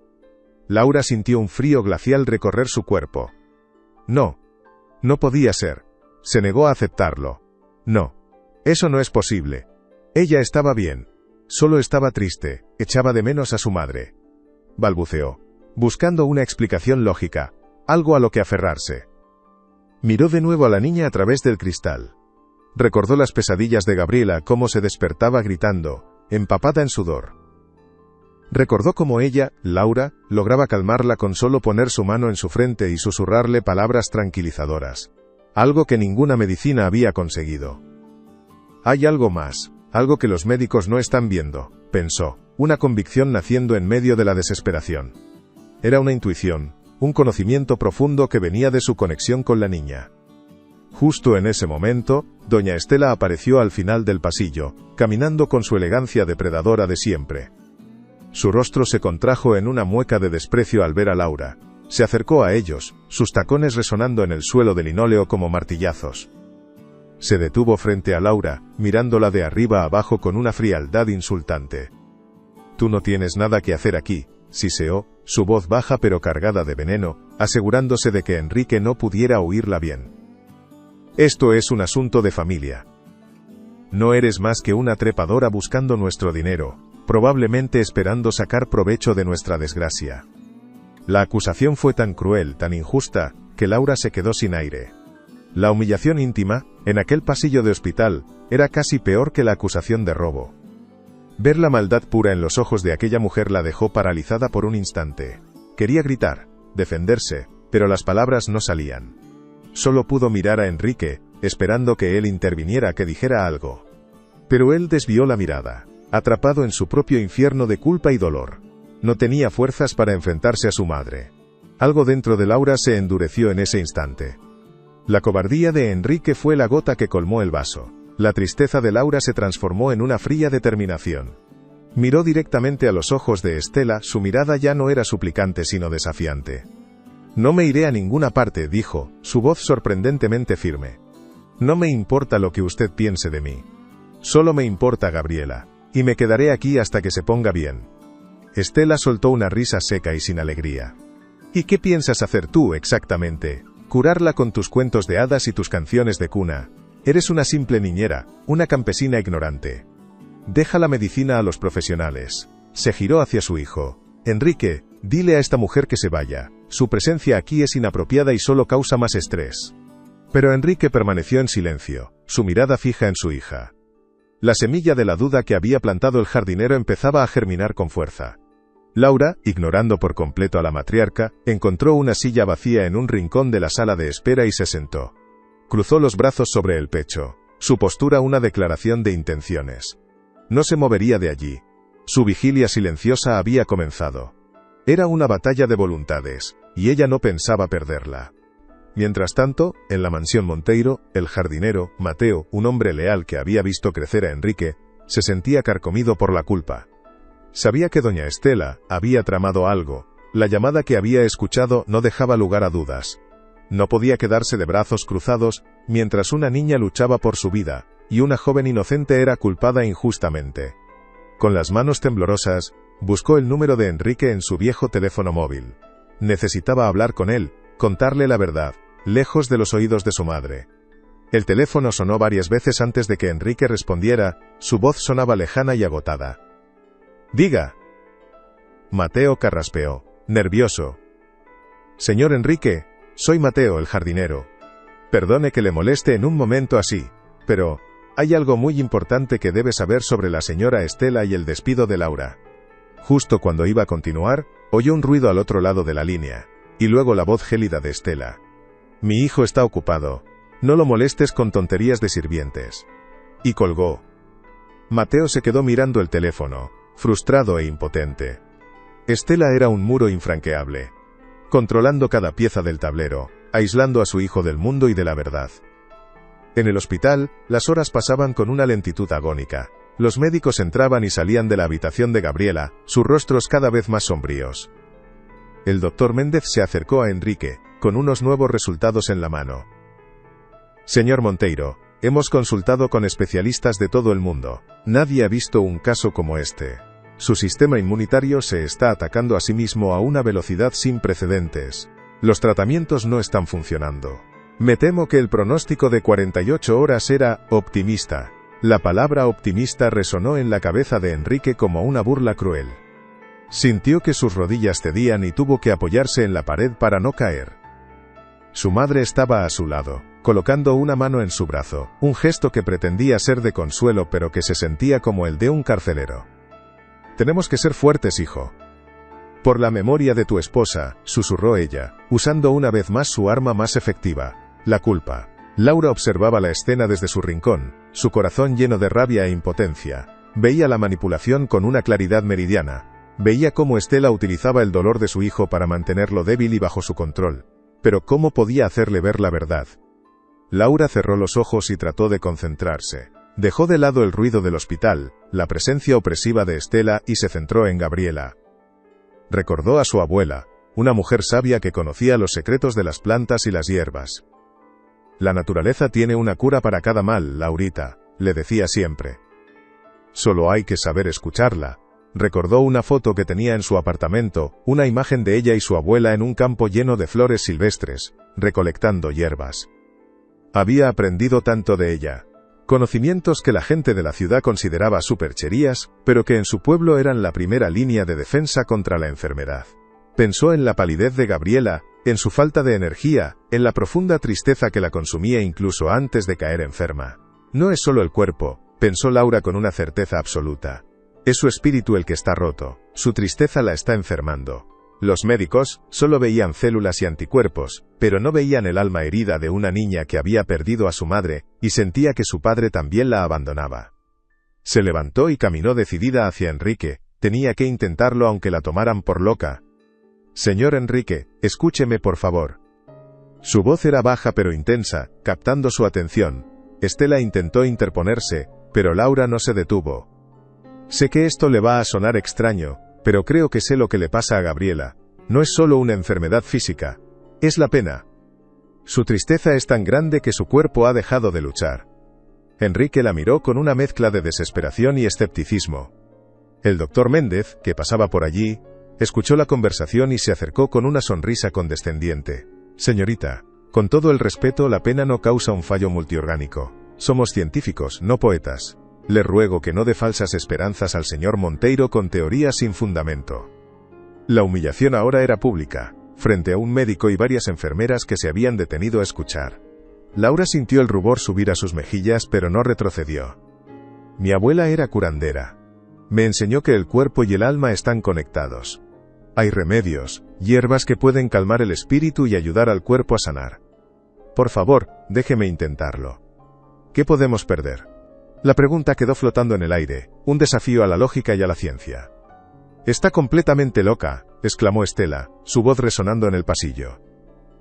Laura sintió un frío glacial recorrer su cuerpo. No podía ser. Se negó a aceptarlo. No. Eso no es posible. Ella estaba bien. Solo estaba triste, echaba de menos a su madre. Balbuceó, buscando una explicación lógica, algo a lo que aferrarse. Miró de nuevo a la niña a través del cristal. Recordó las pesadillas de Gabriela, cómo se despertaba gritando, empapada en sudor. Recordó cómo ella, Laura, lograba calmarla con solo poner su mano en su frente y susurrarle palabras tranquilizadoras. Algo que ninguna medicina había conseguido. Hay algo más, algo que los médicos no están viendo, pensó, una convicción naciendo en medio de la desesperación. Era una intuición, un conocimiento profundo que venía de su conexión con la niña. Justo en ese momento, doña Estela apareció al final del pasillo, caminando con su elegancia depredadora de siempre. Su rostro se contrajo en una mueca de desprecio al ver a Laura. Se acercó a ellos, sus tacones resonando en el suelo de linóleo como martillazos. Se detuvo frente a Laura, mirándola de arriba a abajo con una frialdad insultante. «Tú no tienes nada que hacer aquí», siseó, su voz baja pero cargada de veneno, asegurándose de que Enrique no pudiera oírla bien. «Esto es un asunto de familia. No eres más que una trepadora buscando nuestro dinero, probablemente esperando sacar provecho de nuestra desgracia». La acusación fue tan cruel, tan injusta, que Laura se quedó sin aire. La humillación íntima, en aquel pasillo de hospital, era casi peor que la acusación de robo. Ver la maldad pura en los ojos de aquella mujer la dejó paralizada por un instante. Quería gritar, defenderse, pero las palabras no salían. Solo pudo mirar a Enrique, esperando que él interviniera, que dijera algo. Pero él desvió la mirada, atrapado en su propio infierno de culpa y dolor. No tenía fuerzas para enfrentarse a su madre. Algo dentro de Laura se endureció en ese instante. La cobardía de Enrique fue la gota que colmó el vaso. La tristeza de Laura se transformó en una fría determinación. Miró directamente a los ojos de Estela, su mirada ya no era suplicante sino desafiante. «No me iré a ninguna parte», dijo, su voz sorprendentemente firme. «No me importa lo que usted piense de mí. Solo me importa Gabriela, y me quedaré aquí hasta que se ponga bien». Estela soltó una risa seca y sin alegría. «¿Y qué piensas hacer tú exactamente? Curarla con tus cuentos de hadas y tus canciones de cuna. Eres una simple niñera, una campesina ignorante. Deja la medicina a los profesionales». Se giró hacia su hijo. «Enrique, dile a esta mujer que se vaya. Su presencia aquí es inapropiada y solo causa más estrés». Pero Enrique permaneció en silencio, su mirada fija en su hija. La semilla de la duda que había plantado el jardinero empezaba a germinar con fuerza. Laura, ignorando por completo a la matriarca, encontró una silla vacía en un rincón de la sala de espera y se sentó. Cruzó los brazos sobre el pecho, su postura una declaración de intenciones. No se movería de allí. Su vigilia silenciosa había comenzado. Era una batalla de voluntades, y ella no pensaba perderla. Mientras tanto, en la mansión Monteiro, el jardinero, Mateo, un hombre leal que había visto crecer a Enrique, se sentía carcomido por la culpa. Sabía que doña Estela había tramado algo, la llamada que había escuchado no dejaba lugar a dudas. No podía quedarse de brazos cruzados, mientras una niña luchaba por su vida, y una joven inocente era culpada injustamente. Con las manos temblorosas, buscó el número de Enrique en su viejo teléfono móvil. Necesitaba hablar con él, contarle la verdad, lejos de los oídos de su madre. El teléfono sonó varias veces antes de que Enrique respondiera, su voz sonaba lejana y agotada. «Diga». Mateo carraspeó, nervioso. «Señor Enrique, soy Mateo, el jardinero. Perdone que le moleste en un momento así, pero hay algo muy importante que debe saber sobre la señora Estela y el despido de Laura». Justo cuando iba a continuar, oyó un ruido al otro lado de la línea, y luego la voz gélida de Estela. «Mi hijo está ocupado. No lo molestes con tonterías de sirvientes». Y colgó. Mateo se quedó mirando el teléfono, frustrado e impotente. Estela era un muro infranqueable, controlando cada pieza del tablero, aislando a su hijo del mundo y de la verdad. En el hospital, las horas pasaban con una lentitud agónica. Los médicos entraban y salían de la habitación de Gabriela, sus rostros cada vez más sombríos. El doctor Méndez se acercó a Enrique, con unos nuevos resultados en la mano. «Señor Monteiro, hemos consultado con especialistas de todo el mundo. Nadie ha visto un caso como este. Su sistema inmunitario se está atacando a sí mismo a una velocidad sin precedentes. Los tratamientos no están funcionando. Me temo que el pronóstico de 48 horas era optimista». La palabra optimista resonó en la cabeza de Enrique como una burla cruel. Sintió que sus rodillas cedían y tuvo que apoyarse en la pared para no caer. Su madre estaba a su lado, colocando una mano en su brazo, un gesto que pretendía ser de consuelo pero que se sentía como el de un carcelero. «Tenemos que ser fuertes, hijo. Por la memoria de tu esposa», susurró ella, usando una vez más su arma más efectiva, la culpa. Laura observaba la escena desde su rincón, su corazón lleno de rabia e impotencia. Veía la manipulación con una claridad meridiana. Veía cómo Estela utilizaba el dolor de su hijo para mantenerlo débil y bajo su control. Pero ¿cómo podía hacerle ver la verdad? Laura cerró los ojos y trató de concentrarse. Dejó de lado el ruido del hospital, la presencia opresiva de Estela y se centró en Gabriela. Recordó a su abuela, una mujer sabia que conocía los secretos de las plantas y las hierbas. «La naturaleza tiene una cura para cada mal, Laurita», le decía siempre. «Solo hay que saber escucharla». Recordó una foto que tenía en su apartamento, una imagen de ella y su abuela en un campo lleno de flores silvestres, recolectando hierbas. Había aprendido tanto de ella. Conocimientos que la gente de la ciudad consideraba supercherías, pero que en su pueblo eran la primera línea de defensa contra la enfermedad. Pensó en la palidez de Gabriela, en su falta de energía, en la profunda tristeza que la consumía incluso antes de caer enferma. «No es solo el cuerpo», pensó Laura con una certeza absoluta. «Es su espíritu el que está roto, su tristeza la está enfermando». Los médicos solo veían células y anticuerpos, pero no veían el alma herida de una niña que había perdido a su madre, y sentía que su padre también la abandonaba. Se levantó y caminó decidida hacia Enrique, tenía que intentarlo aunque la tomaran por loca. «Señor Enrique, escúcheme por favor». Su voz era baja pero intensa, captando su atención. Estela intentó interponerse, pero Laura no se detuvo. Sé que esto le va a sonar extraño, pero creo que sé lo que le pasa a Gabriela. No es solo una enfermedad física, es la pena. Su tristeza es tan grande que su cuerpo ha dejado de luchar. Enrique la miró con una mezcla de desesperación y escepticismo. El doctor Méndez, que pasaba por allí, escuchó la conversación y se acercó con una sonrisa condescendiente. Señorita, con todo el respeto, la pena no causa un fallo multiorgánico. Somos científicos, no poetas. Le ruego que no dé falsas esperanzas al señor Monteiro con teorías sin fundamento. La humillación ahora era pública, frente a un médico y varias enfermeras que se habían detenido a escuchar. Laura sintió el rubor subir a sus mejillas, pero no retrocedió. Mi abuela era curandera. Me enseñó que el cuerpo y el alma están conectados. Hay remedios, hierbas que pueden calmar el espíritu y ayudar al cuerpo a sanar. Por favor, déjeme intentarlo. ¿Qué podemos perder? La pregunta quedó flotando en el aire, un desafío a la lógica y a la ciencia. Está completamente loca, exclamó Estela, su voz resonando en el pasillo.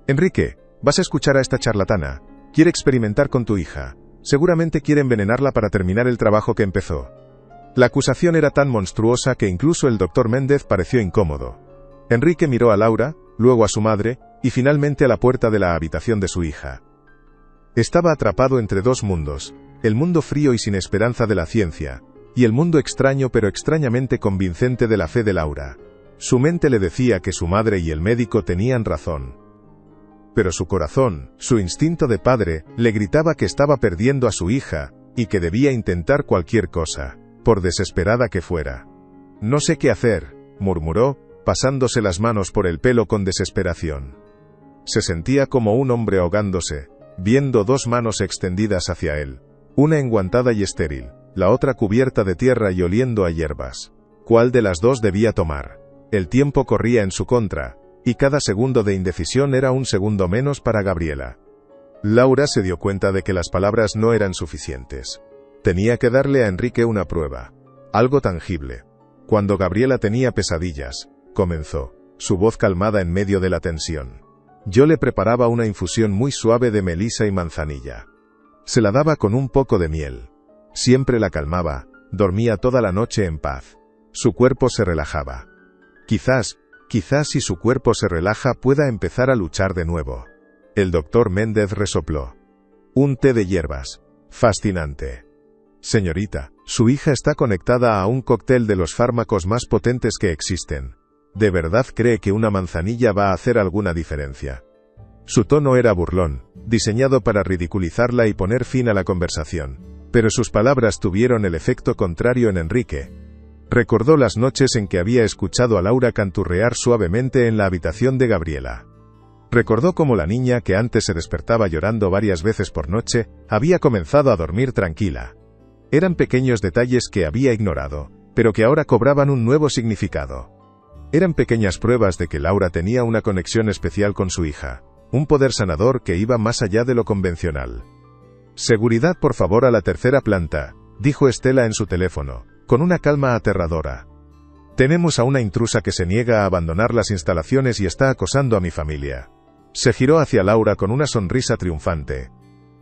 Enrique, vas a escuchar a esta charlatana. Quiere experimentar con tu hija. Seguramente quiere envenenarla para terminar el trabajo que empezó. La acusación era tan monstruosa que incluso el doctor Méndez pareció incómodo. Enrique miró a Laura, luego a su madre, y finalmente a la puerta de la habitación de su hija. Estaba atrapado entre dos mundos, el mundo frío y sin esperanza de la ciencia, y el mundo extraño pero extrañamente convincente de la fe de Laura. Su mente le decía que su madre y el médico tenían razón. Pero su corazón, su instinto de padre, le gritaba que estaba perdiendo a su hija, y que debía intentar cualquier cosa, por desesperada que fuera. No sé qué hacer, murmuró, pasándose las manos por el pelo con desesperación. Se sentía como un hombre ahogándose, viendo dos manos extendidas hacia él, una enguantada y estéril, la otra cubierta de tierra y oliendo a hierbas. ¿Cuál de las dos debía tomar? El tiempo corría en su contra, y cada segundo de indecisión era un segundo menos para Gabriela. Laura se dio cuenta de que las palabras no eran suficientes. Tenía que darle a Enrique una prueba, algo tangible. Cuando Gabriela tenía pesadillas, comenzó, su voz calmada en medio de la tensión. Yo le preparaba una infusión muy suave de melisa y manzanilla. Se la daba con un poco de miel. Siempre la calmaba, dormía toda la noche en paz. Su cuerpo se relajaba. Quizás si su cuerpo se relaja pueda empezar a luchar de nuevo. El doctor Méndez resopló. Un té de hierbas. Fascinante. Señorita, su hija está conectada a un cóctel de los fármacos más potentes que existen. ¿De verdad cree que una manzanilla va a hacer alguna diferencia? Su tono era burlón, diseñado para ridiculizarla y poner fin a la conversación. Pero sus palabras tuvieron el efecto contrario en Enrique. Recordó las noches en que había escuchado a Laura canturrear suavemente en la habitación de Gabriela. Recordó cómo la niña, que antes se despertaba llorando varias veces por noche, había comenzado a dormir tranquila. Eran pequeños detalles que había ignorado, pero que ahora cobraban un nuevo significado. Eran pequeñas pruebas de que Laura tenía una conexión especial con su hija, un poder sanador que iba más allá de lo convencional. Seguridad, por favor, a la tercera planta, dijo Estela en su teléfono, con una calma aterradora. Tenemos a una intrusa que se niega a abandonar las instalaciones y está acosando a mi familia. Se giró hacia Laura con una sonrisa triunfante.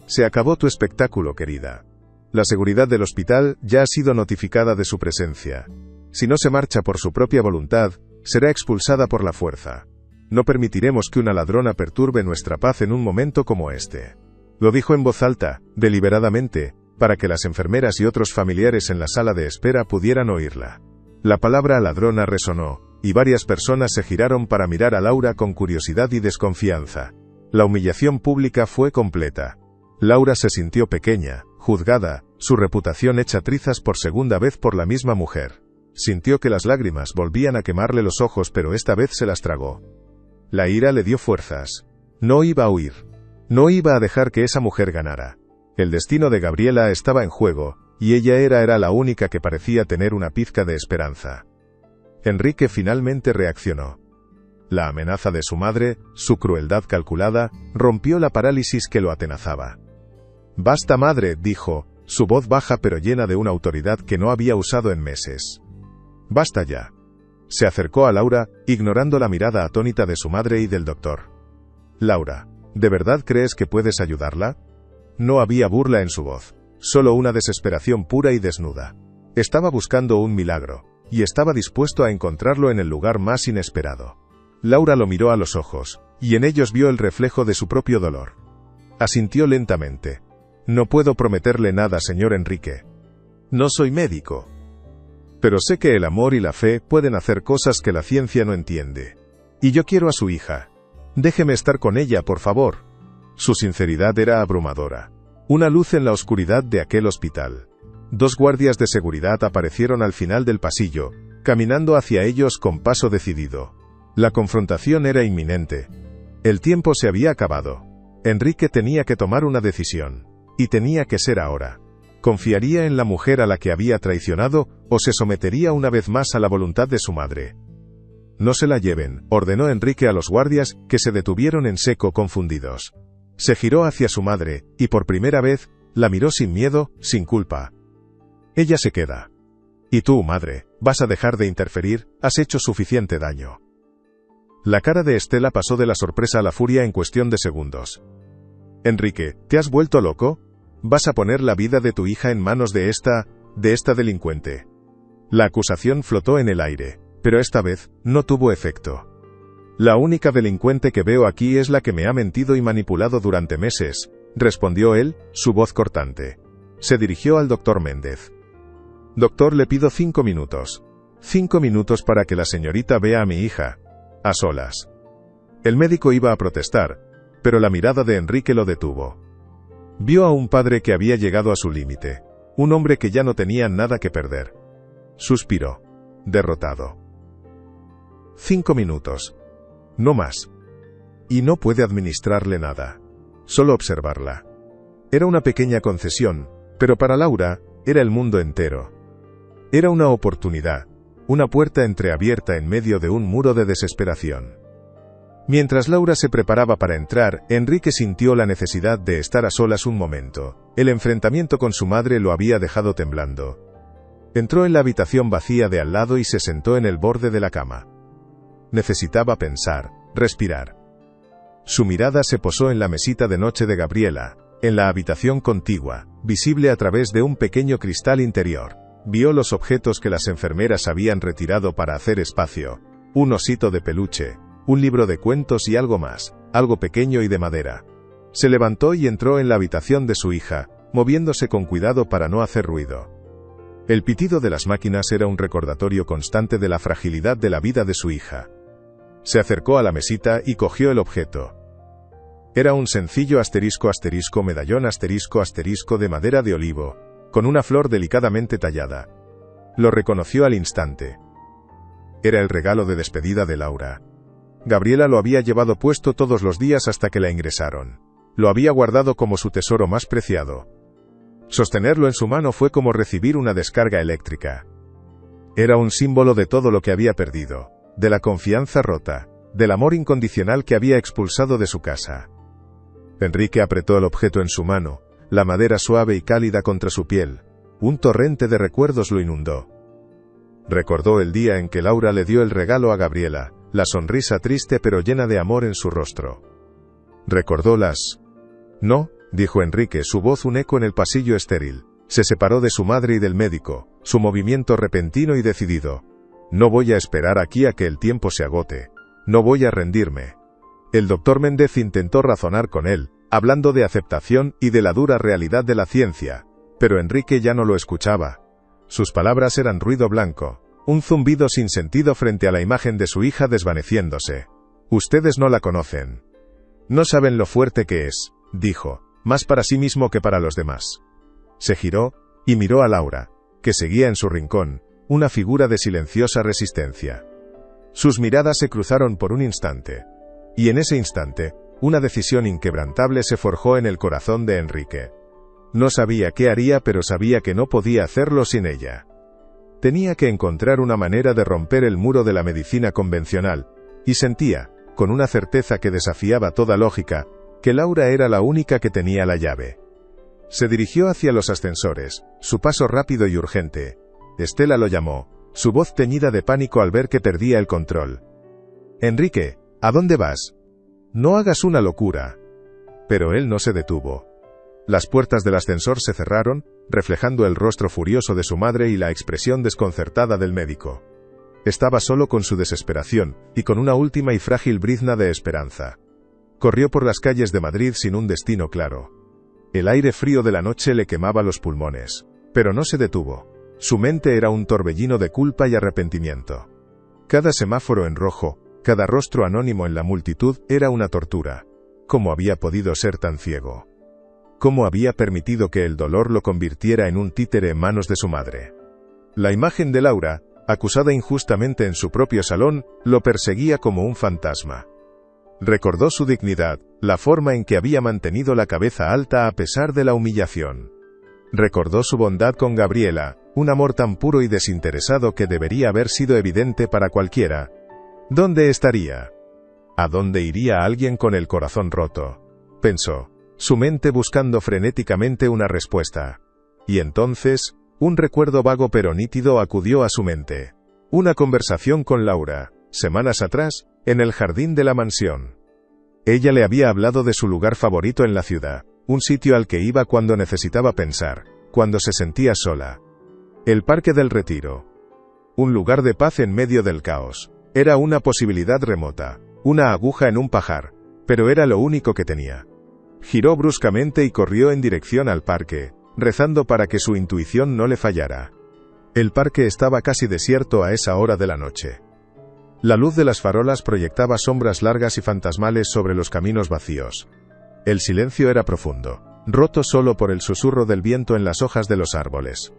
Se acabó tu espectáculo, querida. La seguridad del hospital ya ha sido notificada de su presencia. Si no se marcha por su propia voluntad, será expulsada por la fuerza. No permitiremos que una ladrona perturbe nuestra paz en un momento como este. Lo dijo en voz alta, deliberadamente, para que las enfermeras y otros familiares en la sala de espera pudieran oírla. La palabra ladrona resonó, y varias personas se giraron para mirar a Laura con curiosidad y desconfianza. La humillación pública fue completa. Laura se sintió pequeña, juzgada, su reputación hecha trizas por segunda vez por la misma mujer. Sintió que las lágrimas volvían a quemarle los ojos, pero esta vez se las tragó. La ira le dio fuerzas. No iba a huir. No iba a dejar que esa mujer ganara. El destino de Gabriela estaba en juego, y ella era la única que parecía tener una pizca de esperanza. Enrique finalmente reaccionó. La amenaza de su madre, su crueldad calculada, rompió la parálisis que lo atenazaba. «Basta, madre», dijo, su voz baja pero llena de una autoridad que no había usado en meses. «Basta ya». Se acercó a Laura, ignorando la mirada atónita de su madre y del doctor. «Laura, ¿de verdad crees que puedes ayudarla?» No había burla en su voz, solo una desesperación pura y desnuda. Estaba buscando un milagro, y estaba dispuesto a encontrarlo en el lugar más inesperado. Laura lo miró a los ojos, y en ellos vio el reflejo de su propio dolor. Asintió lentamente. No puedo prometerle nada, señor Enrique. No soy médico. Pero sé que el amor y la fe pueden hacer cosas que la ciencia no entiende. Y yo quiero a su hija. Déjeme estar con ella, por favor. Su sinceridad era abrumadora. Una luz en la oscuridad de aquel hospital. 2 guardias de seguridad aparecieron al final del pasillo, caminando hacia ellos con paso decidido. La confrontación era inminente. El tiempo se había acabado. Enrique tenía que tomar una decisión. Y tenía que ser ahora. ¿Confiaría en la mujer a la que había traicionado, o se sometería una vez más a la voluntad de su madre? No se la lleven, ordenó Enrique a los guardias, que se detuvieron en seco confundidos. Se giró hacia su madre, y por primera vez, la miró sin miedo, sin culpa. Ella se queda. Y tú, madre, ¿vas a dejar de interferir? Has hecho suficiente daño. La cara de Estela pasó de la sorpresa a la furia en cuestión de segundos. Enrique, ¿te has vuelto loco? ¿Vas a poner la vida de tu hija en manos de esta delincuente? La acusación flotó en el aire, pero esta vez, no tuvo efecto. La única delincuente que veo aquí es la que me ha mentido y manipulado durante meses, respondió él, su voz cortante. Se dirigió al doctor Méndez. Doctor, le pido 5 minutos. 5 minutos para que la señorita vea a mi hija. A solas. El médico iba a protestar, pero la mirada de Enrique lo detuvo. Vio a un padre que había llegado a su límite, un hombre que ya no tenía nada que perder. Suspiró, derrotado. 5 minutos. No más. Y no puede administrarle nada. Solo observarla. Era una pequeña concesión, pero para Laura, era el mundo entero. Era una oportunidad, una puerta entreabierta en medio de un muro de desesperación. Mientras Laura se preparaba para entrar, Enrique sintió la necesidad de estar a solas un momento. El enfrentamiento con su madre lo había dejado temblando. Entró en la habitación vacía de al lado y se sentó en el borde de la cama. Necesitaba pensar, respirar. Su mirada se posó en la mesita de noche de Gabriela, en la habitación contigua, visible a través de un pequeño cristal interior. Vio los objetos que las enfermeras habían retirado para hacer espacio. Un osito de peluche, un libro de cuentos y algo más, algo pequeño y de madera. Se levantó y entró en la habitación de su hija, moviéndose con cuidado para no hacer ruido. El pitido de las máquinas era un recordatorio constante de la fragilidad de la vida de su hija. Se acercó a la mesita y cogió el objeto. Era un sencillo medallón de madera de olivo, con una flor delicadamente tallada. Lo reconoció al instante. Era el regalo de despedida de Laura. Gabriela lo había llevado puesto todos los días hasta que la ingresaron. Lo había guardado como su tesoro más preciado. Sostenerlo en su mano fue como recibir una descarga eléctrica. Era un símbolo de todo lo que había perdido, de la confianza rota, del amor incondicional que había expulsado de su casa. Enrique apretó el objeto en su mano, la madera suave y cálida contra su piel. Un torrente de recuerdos lo inundó. Recordó el día en que Laura le dio el regalo a Gabriela, la sonrisa triste pero llena de amor en su rostro. Recordó las... No, dijo Enrique, su voz un eco en el pasillo estéril. Se separó de su madre y del médico, su movimiento repentino y decidido. No voy a esperar aquí a que el tiempo se agote. No voy a rendirme. El doctor Méndez intentó razonar con él, hablando de aceptación y de la dura realidad de la ciencia, pero Enrique ya no lo escuchaba. Sus palabras eran ruido blanco, un zumbido sin sentido frente a la imagen de su hija desvaneciéndose. Ustedes no la conocen. No saben lo fuerte que es, dijo, más para sí mismo que para los demás. Se giró, y miró a Laura, que seguía en su rincón, una figura de silenciosa resistencia. Sus miradas se cruzaron por un instante. Y en ese instante, una decisión inquebrantable se forjó en el corazón de Enrique. No sabía qué haría, pero sabía que no podía hacerlo sin ella. Tenía que encontrar una manera de romper el muro de la medicina convencional, y sentía, con una certeza que desafiaba toda lógica, que Laura era la única que tenía la llave. Se dirigió hacia los ascensores, su paso rápido y urgente. Estela lo llamó, su voz teñida de pánico al ver que perdía el control. «Enrique, ¿a dónde vas? No hagas una locura». Pero él no se detuvo. Las puertas del ascensor se cerraron, reflejando el rostro furioso de su madre y la expresión desconcertada del médico. Estaba solo con su desesperación, y con una última y frágil brizna de esperanza. Corrió por las calles de Madrid sin un destino claro. El aire frío de la noche le quemaba los pulmones, pero no se detuvo. Su mente era un torbellino de culpa y arrepentimiento. Cada semáforo en rojo, cada rostro anónimo en la multitud era una tortura. ¿Cómo había podido ser tan ciego? ¿Cómo había permitido que el dolor lo convirtiera en un títere en manos de su madre? La imagen de Laura, acusada injustamente en su propio salón, lo perseguía como un fantasma. Recordó su dignidad, la forma en que había mantenido la cabeza alta a pesar de la humillación. Recordó su bondad con Gabriela, un amor tan puro y desinteresado que debería haber sido evidente para cualquiera. ¿Dónde estaría? ¿A dónde iría alguien con el corazón roto? Pensó, su mente buscando frenéticamente una respuesta. Y entonces, un recuerdo vago pero nítido acudió a su mente. Una conversación con Laura, semanas atrás, en el jardín de la mansión. Ella le había hablado de su lugar favorito en la ciudad, un sitio al que iba cuando necesitaba pensar, cuando se sentía sola. El Parque del Retiro. Un lugar de paz en medio del caos. Era una posibilidad remota, una aguja en un pajar, pero era lo único que tenía. Giró bruscamente y corrió en dirección al parque, rezando para que su intuición no le fallara. El parque estaba casi desierto a esa hora de la noche. La luz de las farolas proyectaba sombras largas y fantasmales sobre los caminos vacíos. El silencio era profundo, roto solo por el susurro del viento en las hojas de los árboles.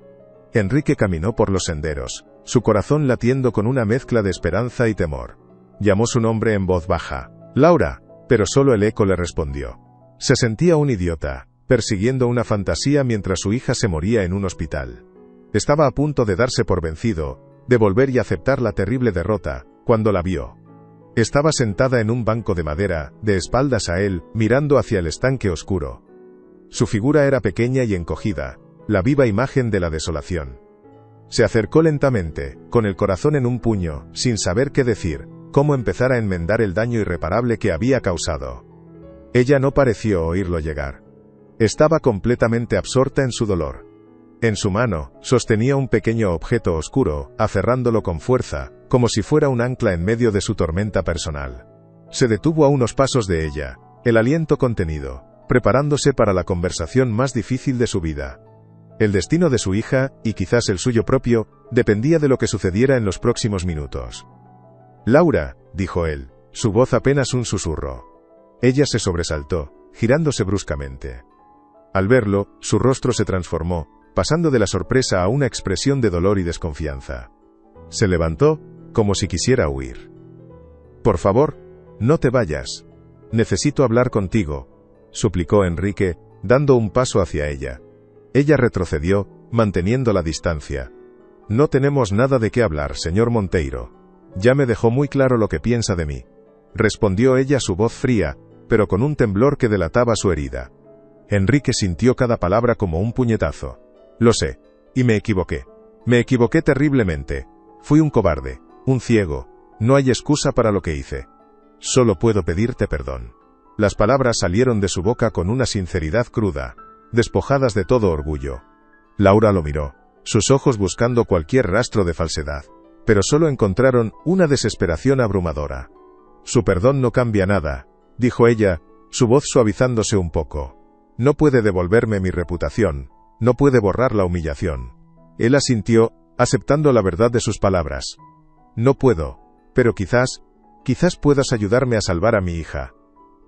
Enrique caminó por los senderos, su corazón latiendo con una mezcla de esperanza y temor. Llamó su nombre en voz baja, «Laura», pero solo el eco le respondió. Se sentía un idiota, persiguiendo una fantasía mientras su hija se moría en un hospital. Estaba a punto de darse por vencido, de volver y aceptar la terrible derrota, cuando la vio. Estaba sentada en un banco de madera, de espaldas a él, mirando hacia el estanque oscuro. Su figura era pequeña y encogida, la viva imagen de la desolación. Se acercó lentamente, con el corazón en un puño, sin saber qué decir, cómo empezar a enmendar el daño irreparable que había causado. Ella no pareció oírlo llegar. Estaba completamente absorta en su dolor. En su mano, sostenía un pequeño objeto oscuro, aferrándolo con fuerza, como si fuera un ancla en medio de su tormenta personal. Se detuvo a unos pasos de ella, el aliento contenido, preparándose para la conversación más difícil de su vida. El destino de su hija, y quizás el suyo propio, dependía de lo que sucediera en los próximos minutos. «Laura», dijo él, su voz apenas un susurro. Ella se sobresaltó, girándose bruscamente. Al verlo, su rostro se transformó, pasando de la sorpresa a una expresión de dolor y desconfianza. Se levantó, como si quisiera huir. «Por favor, no te vayas. Necesito hablar contigo», suplicó Enrique, dando un paso hacia ella. Ella retrocedió, manteniendo la distancia. «No tenemos nada de qué hablar, señor Monteiro. Ya me dejó muy claro lo que piensa de mí», respondió ella, su voz fría, pero con un temblor que delataba su herida. Enrique sintió cada palabra como un puñetazo. «Lo sé, y me equivoqué. Me equivoqué terriblemente. Fui un cobarde, un ciego. No hay excusa para lo que hice. Solo puedo pedirte perdón». Las palabras salieron de su boca con una sinceridad cruda, despojadas de todo orgullo. Laura lo miró, sus ojos buscando cualquier rastro de falsedad, pero solo encontraron una desesperación abrumadora. «Su perdón no cambia nada», dijo ella, su voz suavizándose un poco. «No puede devolverme mi reputación, no puede borrar la humillación». Él asintió, aceptando la verdad de sus palabras. «No puedo, pero quizás puedas ayudarme a salvar a mi hija».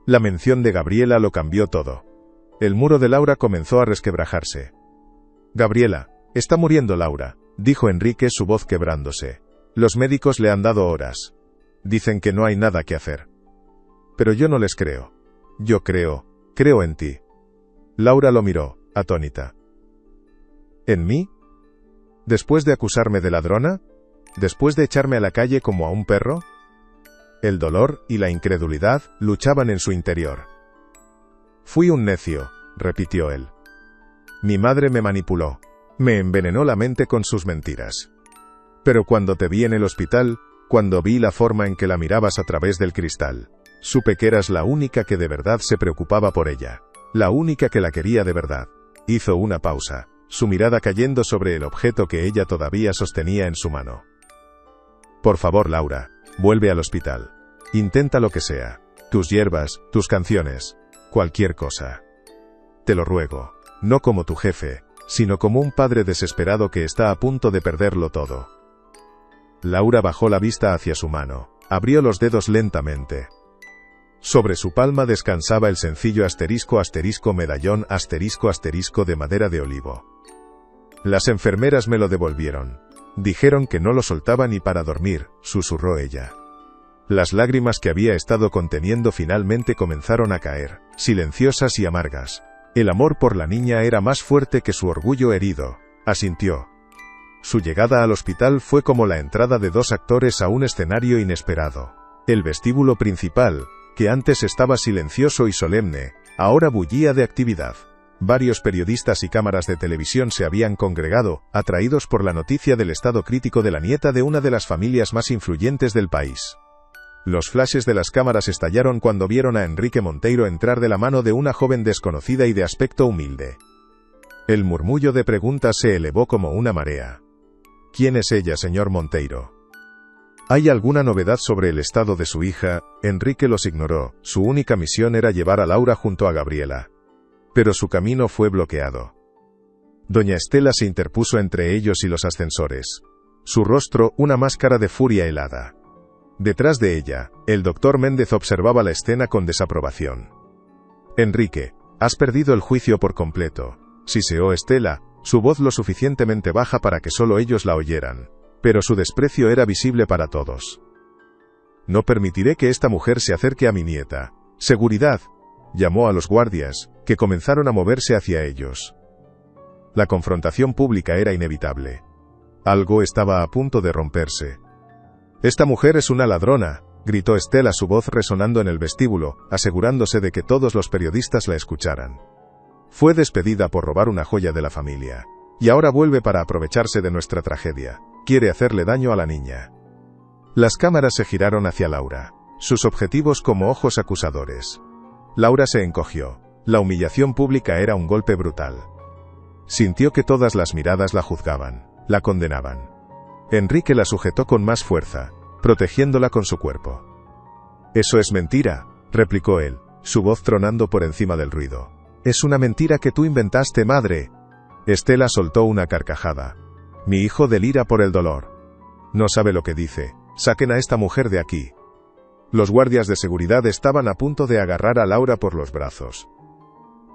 La mención de Gabriela lo cambió todo. El muro de Laura comenzó a resquebrajarse. «Gabriela, está muriendo Laura», dijo Enrique, su voz quebrándose. «Los médicos le han dado horas. Dicen que no hay nada que hacer. Pero yo no les creo. Yo creo en ti». Laura lo miró, atónita. «¿En mí? ¿Después de acusarme de ladrona? ¿Después de echarme a la calle como a un perro?» El dolor y la incredulidad luchaban en su interior. «Fui un necio», repitió él. «Mi madre me manipuló. Me envenenó la mente con sus mentiras. Pero cuando te vi en el hospital, cuando vi la forma en que la mirabas a través del cristal, supe que eras la única que de verdad se preocupaba por ella. La única que la quería de verdad. Hizo una pausa, su mirada cayendo sobre el objeto que ella todavía sostenía en su mano. Por favor, Laura, vuelve al hospital. Intenta lo que sea. Tus hierbas, tus canciones, cualquier cosa. Te lo ruego, no como tu jefe, sino como un padre desesperado que está a punto de perderlo todo. Laura bajó la vista hacia su mano, abrió los dedos lentamente. Sobre su palma descansaba el sencillo *** medallón *** de madera de olivo. Las enfermeras me lo devolvieron. Dijeron que no lo soltaba ni para dormir, susurró ella. Las lágrimas que había estado conteniendo finalmente comenzaron a caer, silenciosas y amargas. El amor por la niña era más fuerte que su orgullo herido, asintió. Su llegada al hospital fue como la entrada de dos actores a un escenario inesperado. El vestíbulo principal, que antes estaba silencioso y solemne, ahora bullía de actividad. Varios periodistas y cámaras de televisión se habían congregado, atraídos por la noticia del estado crítico de la nieta de una de las familias más influyentes del país. Los flashes de las cámaras estallaron cuando vieron a Enrique Monteiro entrar de la mano de una joven desconocida y de aspecto humilde. El murmullo de preguntas se elevó como una marea. ¿Quién es ella, señor Monteiro? ¿Hay alguna novedad sobre el estado de su hija? Enrique los ignoró, su única misión era llevar a Laura junto a Gabriela. Pero su camino fue bloqueado. Doña Estela se interpuso entre ellos y los ascensores. Su rostro, una máscara de furia helada. Detrás de ella, el doctor Méndez observaba la escena con desaprobación. Enrique, has perdido el juicio por completo, siseó Estela, su voz lo suficientemente baja para que solo ellos la oyeran. Pero su desprecio era visible para todos. No permitiré que esta mujer se acerque a mi nieta. Seguridad, llamó a los guardias, que comenzaron a moverse hacia ellos. La confrontación pública era inevitable. Algo estaba a punto de romperse. Esta mujer es una ladrona, gritó Estela, su voz resonando en el vestíbulo, asegurándose de que todos los periodistas la escucharan. Fue despedida por robar una joya de la familia. Y ahora vuelve para aprovecharse de nuestra tragedia. Quiere hacerle daño a la niña. Las cámaras se giraron hacia Laura, sus objetivos como ojos acusadores. Laura se encogió. La humillación pública era un golpe brutal. Sintió que todas las miradas la juzgaban, la condenaban. Enrique la sujetó con más fuerza, protegiéndola con su cuerpo. «Eso es mentira», replicó él, su voz tronando por encima del ruido. «Es una mentira que tú inventaste, madre». Estela soltó una carcajada. «Mi hijo delira por el dolor. No sabe lo que dice. Saquen a esta mujer de aquí». Los guardias de seguridad estaban a punto de agarrar a Laura por los brazos.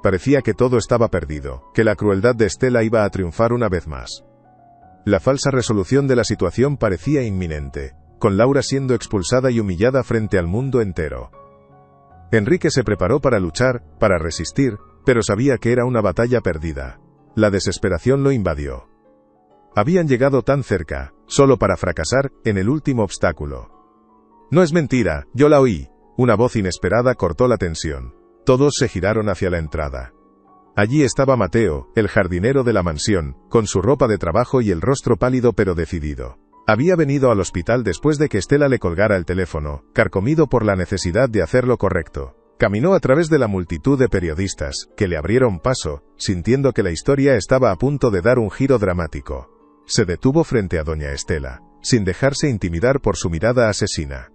Parecía que todo estaba perdido, que la crueldad de Estela iba a triunfar una vez más. La falsa resolución de la situación parecía inminente, con Laura siendo expulsada y humillada frente al mundo entero. Enrique se preparó para luchar, para resistir, pero sabía que era una batalla perdida. La desesperación lo invadió. Habían llegado tan cerca, solo para fracasar, en el último obstáculo. «No es mentira, yo la oí». Una voz inesperada cortó la tensión. Todos se giraron hacia la entrada. Allí estaba Mateo, el jardinero de la mansión, con su ropa de trabajo y el rostro pálido pero decidido. Había venido al hospital después de que Estela le colgara el teléfono, carcomido por la necesidad de hacer lo correcto. Caminó a través de la multitud de periodistas, que le abrieron paso, sintiendo que la historia estaba a punto de dar un giro dramático. Se detuvo frente a doña Estela, sin dejarse intimidar por su mirada asesina.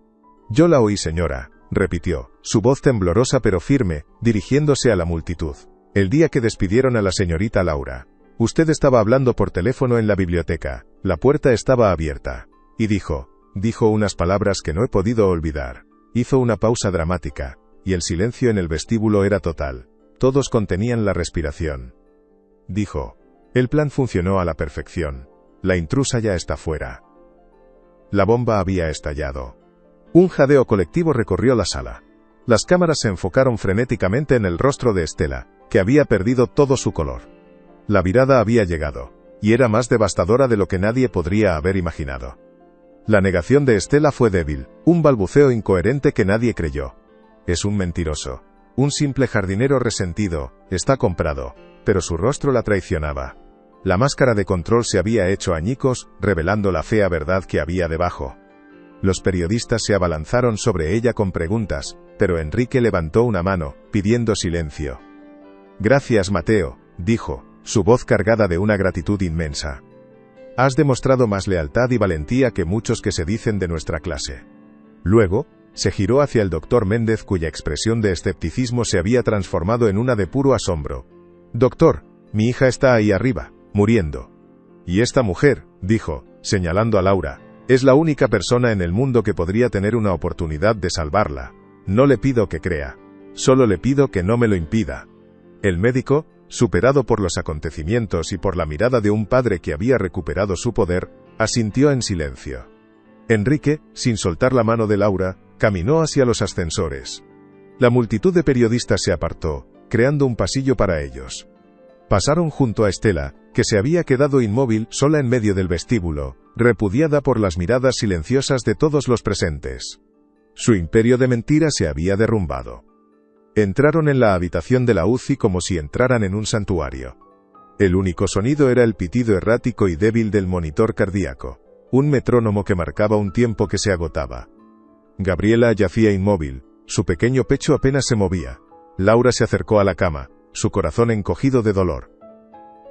«Yo la oí, señora», repitió, su voz temblorosa pero firme, dirigiéndose a la multitud. «El día que despidieron a la señorita Laura. Usted estaba hablando por teléfono en la biblioteca, la puerta estaba abierta. Y dijo unas palabras que no he podido olvidar». Hizo una pausa dramática, y el silencio en el vestíbulo era total. Todos contenían la respiración. Dijo: «El plan funcionó a la perfección. La intrusa ya está fuera». La bomba había estallado. Un jadeo colectivo recorrió la sala. Las cámaras se enfocaron frenéticamente en el rostro de Estela, que había perdido todo su color. La virada había llegado, y era más devastadora de lo que nadie podría haber imaginado. La negación de Estela fue débil, un balbuceo incoherente que nadie creyó. «Es un mentiroso. Un simple jardinero resentido, está comprado», pero su rostro la traicionaba. La máscara de control se había hecho añicos, revelando la fea verdad que había debajo. Los periodistas se abalanzaron sobre ella con preguntas, pero Enrique levantó una mano, pidiendo silencio. Gracias, Mateo, dijo, su voz cargada de una gratitud inmensa. Has demostrado más lealtad y valentía que muchos que se dicen de nuestra clase. Luego, se giró hacia el doctor Méndez, cuya expresión de escepticismo se había transformado en una de puro asombro. Doctor, mi hija está ahí arriba, muriendo. Y esta mujer, dijo, señalando a Laura, es la única persona en el mundo que podría tener una oportunidad de salvarla. No le pido que crea. Solo le pido que no me lo impida. El médico, superado por los acontecimientos y por la mirada de un padre que había recuperado su poder, asintió en silencio. Enrique, sin soltar la mano de Laura, caminó hacia los ascensores. La multitud de periodistas se apartó, creando un pasillo para ellos. Pasaron junto a Estela, que se había quedado inmóvil sola en medio del vestíbulo, repudiada por las miradas silenciosas de todos los presentes. Su imperio de mentira se había derrumbado. Entraron en la habitación de la UCI como si entraran en un santuario. El único sonido era el pitido errático y débil del monitor cardíaco, un metrónomo que marcaba un tiempo que se agotaba. Gabriela yacía inmóvil, su pequeño pecho apenas se movía. Laura se acercó a la cama, su corazón encogido de dolor.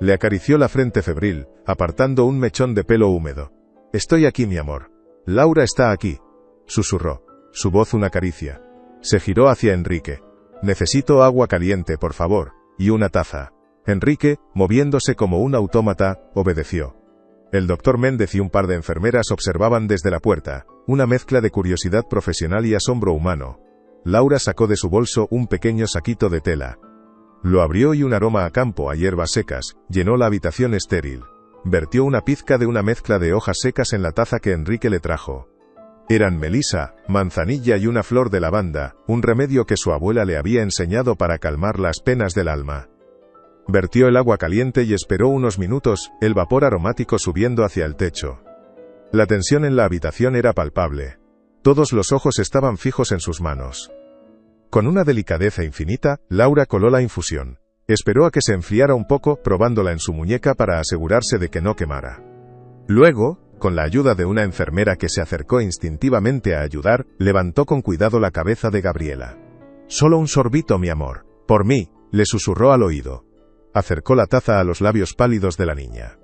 Le acarició la frente febril, apartando un mechón de pelo húmedo. «Estoy aquí, mi amor. Laura está aquí», susurró, su voz una caricia. Se giró hacia Enrique. «Necesito agua caliente, por favor, y una taza». Enrique, moviéndose como un autómata, obedeció. El doctor Méndez y un par de enfermeras observaban desde la puerta, una mezcla de curiosidad profesional y asombro humano. Laura sacó de su bolso un pequeño saquito de tela. Lo abrió y un aroma a campo, a hierbas secas, llenó la habitación estéril. Vertió una pizca de una mezcla de hojas secas en la taza que Enrique le trajo. Eran melisa, manzanilla y una flor de lavanda, un remedio que su abuela le había enseñado para calmar las penas del alma. Vertió el agua caliente y esperó unos minutos, el vapor aromático subiendo hacia el techo. La tensión en la habitación era palpable. Todos los ojos estaban fijos en sus manos. Con una delicadeza infinita, Laura coló la infusión. Esperó a que se enfriara un poco, probándola en su muñeca para asegurarse de que no quemara. Luego, con la ayuda de una enfermera que se acercó instintivamente a ayudar, levantó con cuidado la cabeza de Gabriela. «Solo un sorbito, mi amor. Por mí», le susurró al oído. Acercó la taza a los labios pálidos de la niña.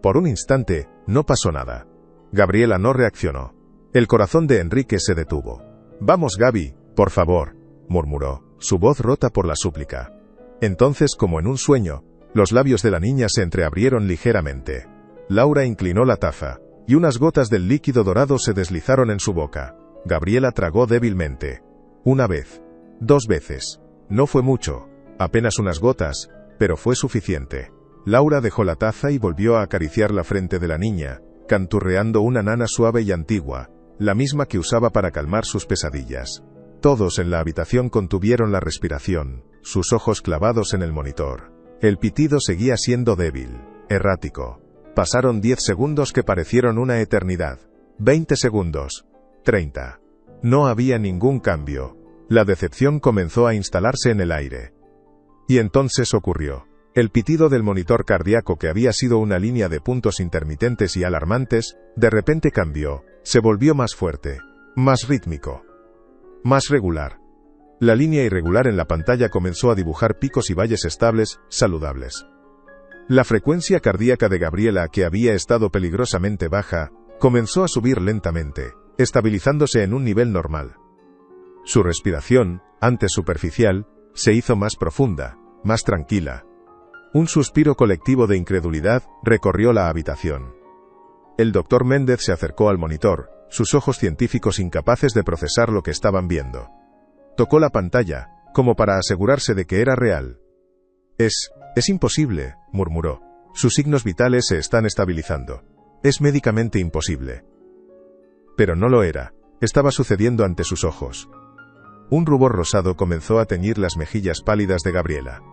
Por un instante, no pasó nada. Gabriela no reaccionó. El corazón de Enrique se detuvo. «Vamos, Gaby, por favor», murmuró, su voz rota por la súplica. Entonces, como en un sueño, los labios de la niña se entreabrieron ligeramente. Laura inclinó la taza, y unas gotas del líquido dorado se deslizaron en su boca. Gabriela tragó débilmente. Una vez. 2 veces. No fue mucho. Apenas unas gotas, pero fue suficiente. Laura dejó la taza y volvió a acariciar la frente de la niña, canturreando una nana suave y antigua, la misma que usaba para calmar sus pesadillas. Todos en la habitación contuvieron la respiración, sus ojos clavados en el monitor. El pitido seguía siendo débil, errático. Pasaron 10 segundos que parecieron una eternidad. 20 segundos. 30. No había ningún cambio. La decepción comenzó a instalarse en el aire. Y entonces ocurrió. El pitido del monitor cardíaco, que había sido una línea de puntos intermitentes y alarmantes, de repente cambió, se volvió más fuerte, más rítmico, más regular. La línea irregular en la pantalla comenzó a dibujar picos y valles estables, saludables. La frecuencia cardíaca de Gabriela, que había estado peligrosamente baja, comenzó a subir lentamente, estabilizándose en un nivel normal. Su respiración, antes superficial, se hizo más profunda, más tranquila. Un suspiro colectivo de incredulidad recorrió la habitación. El doctor Méndez se acercó al monitor, sus ojos científicos incapaces de procesar lo que estaban viendo. Tocó la pantalla, como para asegurarse de que era real. Es imposible», murmuró. «Sus signos vitales se están estabilizando. Es médicamente imposible». Pero no lo era. Estaba sucediendo ante sus ojos. Un rubor rosado comenzó a teñir las mejillas pálidas de Gabriela.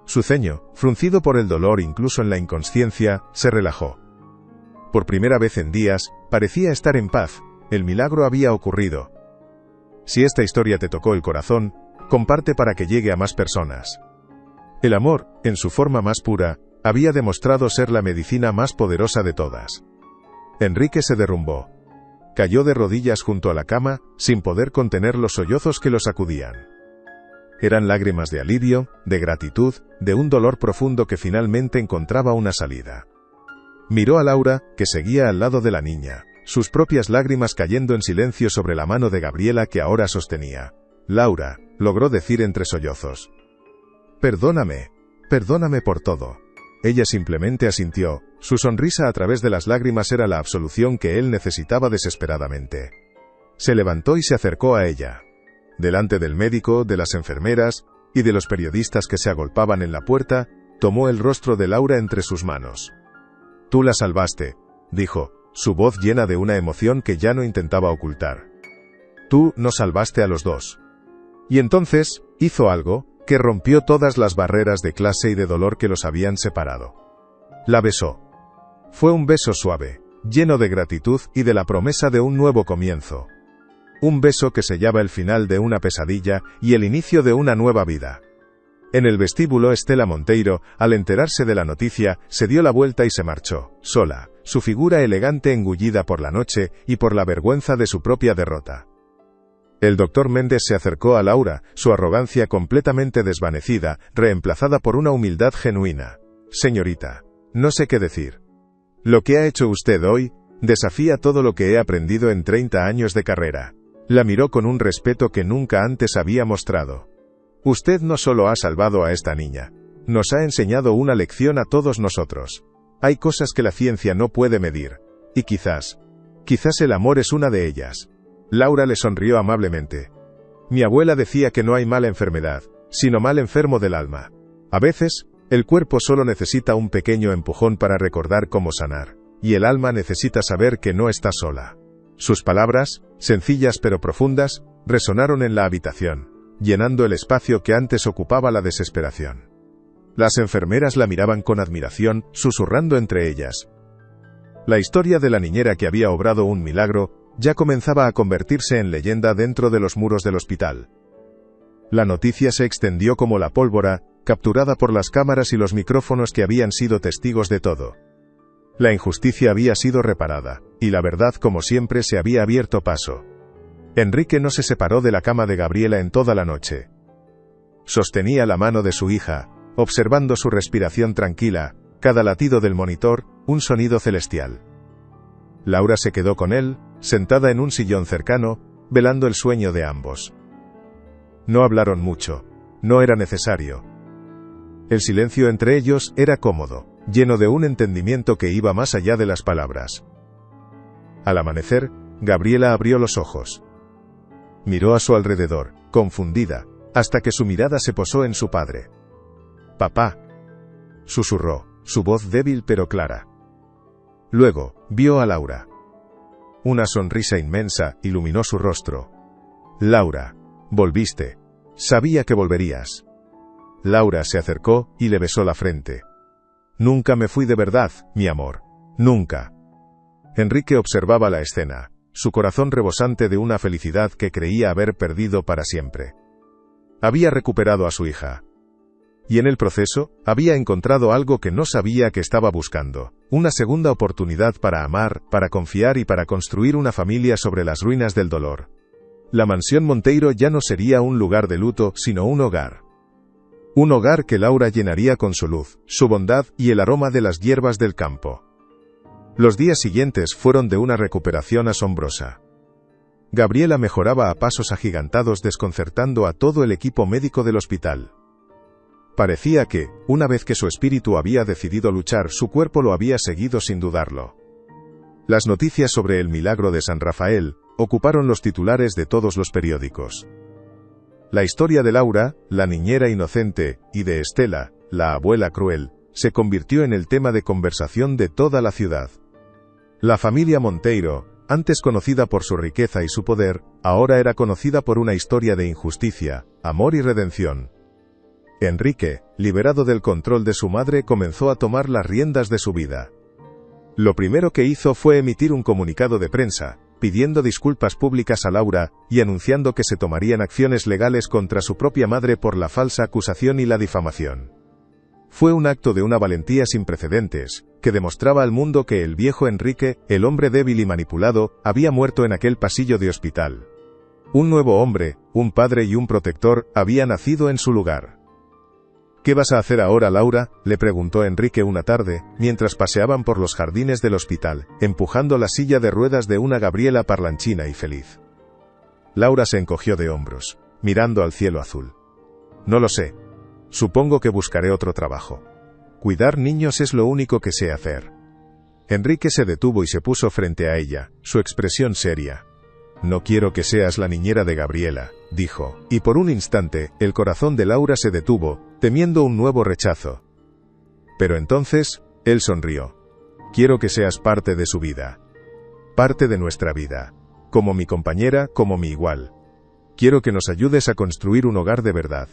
Su ceño, fruncido por el dolor incluso en la inconsciencia, se relajó. Por primera vez en días, parecía estar en paz. El milagro había ocurrido. Si esta historia te tocó el corazón, comparte para que llegue a más personas. El amor, en su forma más pura, había demostrado ser la medicina más poderosa de todas. Enrique se derrumbó. Cayó de rodillas junto a la cama, sin poder contener los sollozos que lo sacudían. Eran lágrimas de alivio, de gratitud, de un dolor profundo que finalmente encontraba una salida. Miró a Laura, que seguía al lado de la niña, sus propias lágrimas cayendo en silencio sobre la mano de Gabriela que ahora sostenía. «Laura», logró decir entre sollozos. «Perdóname. Perdóname por todo». Ella simplemente asintió, su sonrisa a través de las lágrimas era la absolución que él necesitaba desesperadamente. Se levantó y se acercó a ella. Delante del médico, de las enfermeras, y de los periodistas que se agolpaban en la puerta, tomó el rostro de Laura entre sus manos. «Tú la salvaste», dijo, su voz llena de una emoción que ya no intentaba ocultar. «Tú nos salvaste a los dos». Y entonces, hizo algo, que rompió todas las barreras de clase y de dolor que los habían separado. La besó. Fue un beso suave, lleno de gratitud y de la promesa de un nuevo comienzo. Un beso que sellaba el final de una pesadilla y el inicio de una nueva vida. En el vestíbulo, Estela Monteiro, al enterarse de la noticia, se dio la vuelta y se marchó, sola, su figura elegante engullida por la noche y por la vergüenza de su propia derrota. El doctor Méndez se acercó a Laura, su arrogancia completamente desvanecida, reemplazada por una humildad genuina. «Señorita, no sé qué decir. Lo que ha hecho usted hoy, desafía todo lo que he aprendido en 30 años de carrera». La miró con un respeto que nunca antes había mostrado. «Usted no solo ha salvado a esta niña, nos ha enseñado una lección a todos nosotros. Hay cosas que la ciencia no puede medir, y quizás el amor es una de ellas». Laura le sonrió amablemente. «Mi abuela decía que no hay mala enfermedad, sino mal enfermo del alma. A veces, el cuerpo solo necesita un pequeño empujón para recordar cómo sanar, y el alma necesita saber que no está sola». Sus palabras, sencillas pero profundas, resonaron en la habitación, llenando el espacio que antes ocupaba la desesperación. Las enfermeras la miraban con admiración, susurrando entre ellas. La historia de la niñera que había obrado un milagro, ya comenzaba a convertirse en leyenda dentro de los muros del hospital. La noticia se extendió como la pólvora, capturada por las cámaras y los micrófonos que habían sido testigos de todo. La injusticia había sido reparada, y la verdad como siempre se había abierto paso. Enrique no se separó de la cama de Gabriela en toda la noche. Sostenía la mano de su hija, observando su respiración tranquila, cada latido del monitor, un sonido celestial. Laura se quedó con él, sentada en un sillón cercano, velando el sueño de ambos. No hablaron mucho, no era necesario. El silencio entre ellos era cómodo, lleno de un entendimiento que iba más allá de las palabras. Al amanecer, Gabriela abrió los ojos. Miró a su alrededor, confundida, hasta que su mirada se posó en su padre. «Papá», susurró, su voz débil pero clara. Luego, vio a Laura. Una sonrisa inmensa iluminó su rostro. «Laura, volviste. Sabía que volverías». Laura se acercó y le besó la frente. «Nunca me fui de verdad, mi amor. Nunca». Enrique observaba la escena, su corazón rebosante de una felicidad que creía haber perdido para siempre. Había recuperado a su hija. Y en el proceso, había encontrado algo que no sabía que estaba buscando, una segunda oportunidad para amar, para confiar y para construir una familia sobre las ruinas del dolor. La mansión Monteiro ya no sería un lugar de luto, sino un hogar. Un hogar que Laura llenaría con su luz, su bondad y el aroma de las hierbas del campo. Los días siguientes fueron de una recuperación asombrosa. Gabriela mejoraba a pasos agigantados, desconcertando a todo el equipo médico del hospital. Parecía que, una vez que su espíritu había decidido luchar, su cuerpo lo había seguido sin dudarlo. Las noticias sobre el milagro de San Rafael ocuparon los titulares de todos los periódicos. La historia de Laura, la niñera inocente, y de Estela, la abuela cruel, se convirtió en el tema de conversación de toda la ciudad. La familia Monteiro, antes conocida por su riqueza y su poder, ahora era conocida por una historia de injusticia, amor y redención. Enrique, liberado del control de su madre, comenzó a tomar las riendas de su vida. Lo primero que hizo fue emitir un comunicado de prensa, pidiendo disculpas públicas a Laura, y anunciando que se tomarían acciones legales contra su propia madre por la falsa acusación y la difamación. Fue un acto de una valentía sin precedentes, que demostraba al mundo que el viejo Enrique, el hombre débil y manipulado, había muerto en aquel pasillo de hospital. Un nuevo hombre, un padre y un protector, había nacido en su lugar. ¿Qué vas a hacer ahora, Laura?, le preguntó Enrique una tarde, mientras paseaban por los jardines del hospital, empujando la silla de ruedas de una Gabriela parlanchina y feliz. Laura se encogió de hombros, mirando al cielo azul. No lo sé. Supongo que buscaré otro trabajo. Cuidar niños es lo único que sé hacer. Enrique se detuvo y se puso frente a ella, su expresión seria. No quiero que seas la niñera de Gabriela, dijo, y por un instante, el corazón de Laura se detuvo, temiendo un nuevo rechazo. Pero entonces, él sonrió. Quiero que seas parte de su vida. Parte de nuestra vida. Como mi compañera, como mi igual. Quiero que nos ayudes a construir un hogar de verdad.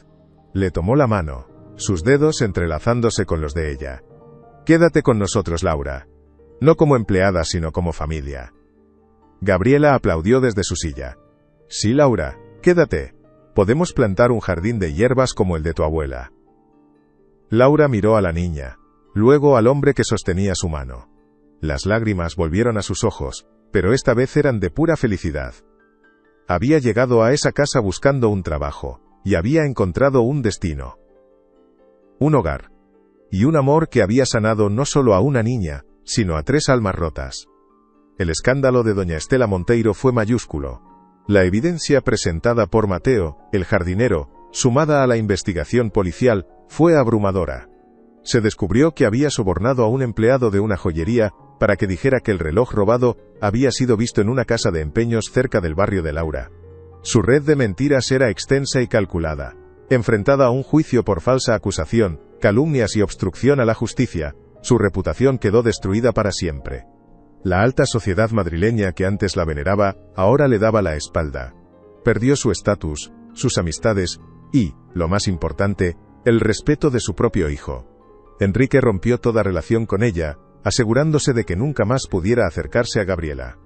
Le tomó la mano, sus dedos entrelazándose con los de ella. Quédate con nosotros, Laura. No como empleada, sino como familia. Gabriela aplaudió desde su silla. Sí, Laura, quédate. Podemos plantar un jardín de hierbas como el de tu abuela. Laura miró a la niña, luego al hombre que sostenía su mano. Las lágrimas volvieron a sus ojos, pero esta vez eran de pura felicidad. Había llegado a esa casa buscando un trabajo, y había encontrado un destino. Un hogar. Y un amor que había sanado no solo a una niña, sino a 3 almas rotas. El escándalo de doña Estela Monteiro fue mayúsculo. La evidencia presentada por Mateo, el jardinero, sumada a la investigación policial, fue abrumadora. Se descubrió que había sobornado a un empleado de una joyería para que dijera que el reloj robado había sido visto en una casa de empeños cerca del barrio de Laura. Su red de mentiras era extensa y calculada. Enfrentada a un juicio por falsa acusación, calumnias y obstrucción a la justicia, su reputación quedó destruida para siempre. La alta sociedad madrileña que antes la veneraba, ahora le daba la espalda. Perdió su estatus, sus amistades, y, lo más importante, el respeto de su propio hijo. Enrique rompió toda relación con ella, asegurándose de que nunca más pudiera acercarse a Gabriela.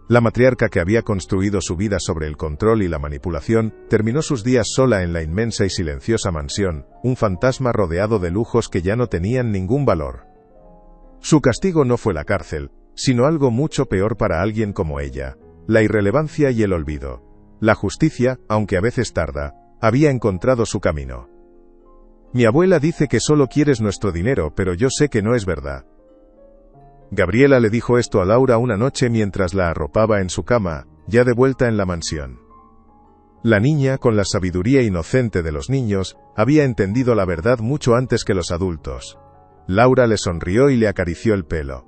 La matriarca que había construido su vida sobre el control y la manipulación, terminó sus días sola en la inmensa y silenciosa mansión, un fantasma rodeado de lujos que ya no tenían ningún valor. Su castigo no fue la cárcel, sino algo mucho peor para alguien como ella: la irrelevancia y el olvido. La justicia, aunque a veces tarda, había encontrado su camino. Mi abuela dice que solo quieres nuestro dinero, pero yo sé que no es verdad. Gabriela le dijo esto a Laura una noche mientras la arropaba en su cama, ya de vuelta en la mansión. La niña, con la sabiduría inocente de los niños, había entendido la verdad mucho antes que los adultos. Laura le sonrió y le acarició el pelo.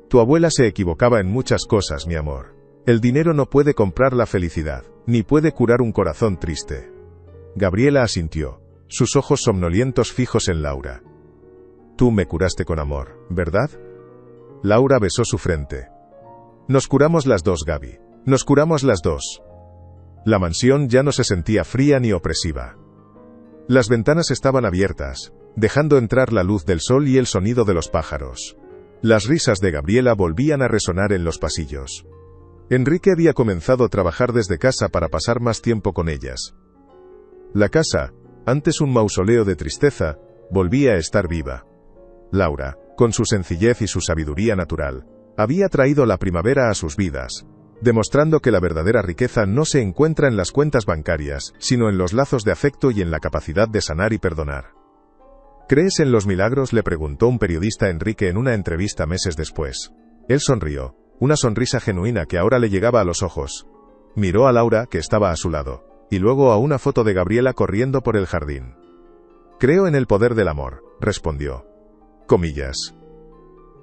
Tu abuela se equivocaba en muchas cosas, mi amor. El dinero no puede comprar la felicidad, ni puede curar un corazón triste. Gabriela asintió, sus ojos somnolientos fijos en Laura. Tú me curaste con amor, ¿verdad? Laura besó su frente. Nos curamos las dos, Gaby. Nos curamos las dos. La mansión ya no se sentía fría ni opresiva. Las ventanas estaban abiertas, dejando entrar la luz del sol y el sonido de los pájaros. Las risas de Gabriela volvían a resonar en los pasillos. Enrique había comenzado a trabajar desde casa para pasar más tiempo con ellas. La casa, antes un mausoleo de tristeza, volvía a estar viva. Laura, con su sencillez y su sabiduría natural, había traído la primavera a sus vidas, demostrando que la verdadera riqueza no se encuentra en las cuentas bancarias, sino en los lazos de afecto y en la capacidad de sanar y perdonar. ¿Crees en los milagros?, le preguntó un periodista a Enrique en una entrevista meses después. Él sonrió, una sonrisa genuina que ahora le llegaba a los ojos. Miró a Laura, que estaba a su lado, y luego a una foto de Gabriela corriendo por el jardín. Creo en el poder del amor, respondió. Comillas.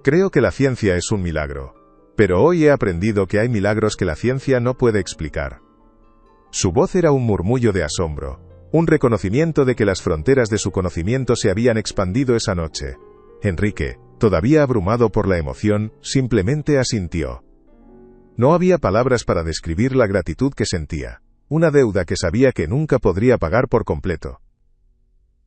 Creo que la ciencia es un milagro. Pero hoy he aprendido que hay milagros que la ciencia no puede explicar. Su voz era un murmullo de asombro, un reconocimiento de que las fronteras de su conocimiento se habían expandido esa noche. Enrique, todavía abrumado por la emoción, simplemente asintió. No había palabras para describir la gratitud que sentía, una deuda que sabía que nunca podría pagar por completo.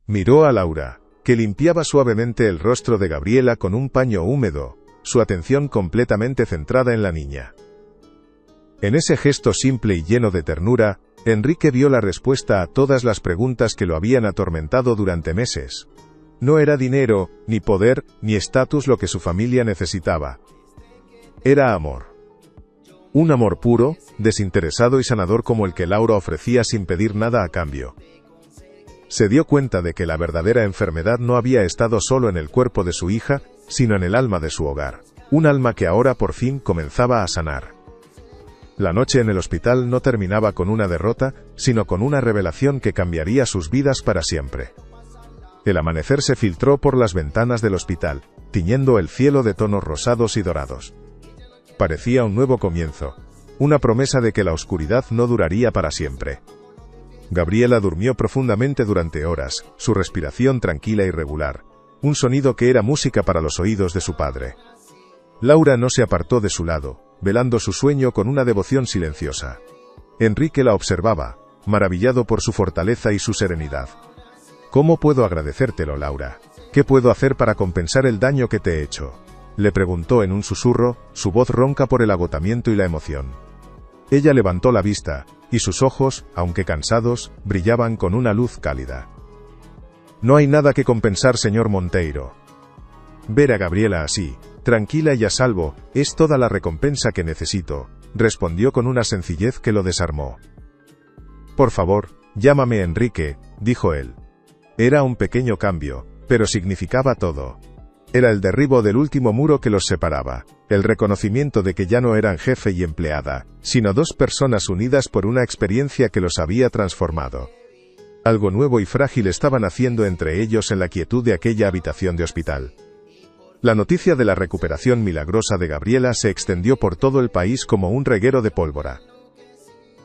Miró a Laura, que limpiaba suavemente el rostro de Gabriela con un paño húmedo, su atención completamente centrada en la niña. En ese gesto simple y lleno de ternura, Enrique vio la respuesta a todas las preguntas que lo habían atormentado durante meses. No era dinero, ni poder, ni estatus lo que su familia necesitaba. Era amor. Un amor puro, desinteresado y sanador como el que Laura ofrecía sin pedir nada a cambio. Se dio cuenta de que la verdadera enfermedad no había estado solo en el cuerpo de su hija, sino en el alma de su hogar. Un alma que ahora por fin comenzaba a sanar. La noche en el hospital no terminaba con una derrota, sino con una revelación que cambiaría sus vidas para siempre. El amanecer se filtró por las ventanas del hospital, tiñendo el cielo de tonos rosados y dorados. Parecía un nuevo comienzo, una promesa de que la oscuridad no duraría para siempre. Gabriela durmió profundamente durante horas, su respiración tranquila y regular, un sonido que era música para los oídos de su padre. Laura no se apartó de su lado, velando su sueño con una devoción silenciosa. Enrique la observaba, maravillado por su fortaleza y su serenidad. «¿Cómo puedo agradecértelo, Laura? ¿Qué puedo hacer para compensar el daño que te he hecho?», le preguntó en un susurro, su voz ronca por el agotamiento y la emoción. Ella levantó la vista, y sus ojos, aunque cansados, brillaban con una luz cálida. «No hay nada que compensar, señor Monteiro. Ver a Gabriela así, tranquila y a salvo, es toda la recompensa que necesito», respondió con una sencillez que lo desarmó. «Por favor, llámame Enrique», dijo él. Era un pequeño cambio, pero significaba todo. Era el derribo del último muro que los separaba, el reconocimiento de que ya no eran jefe y empleada, sino dos personas unidas por una experiencia que los había transformado. Algo nuevo y frágil estaba naciendo entre ellos en la quietud de aquella habitación de hospital. La noticia de la recuperación milagrosa de Gabriela se extendió por todo el país como un reguero de pólvora.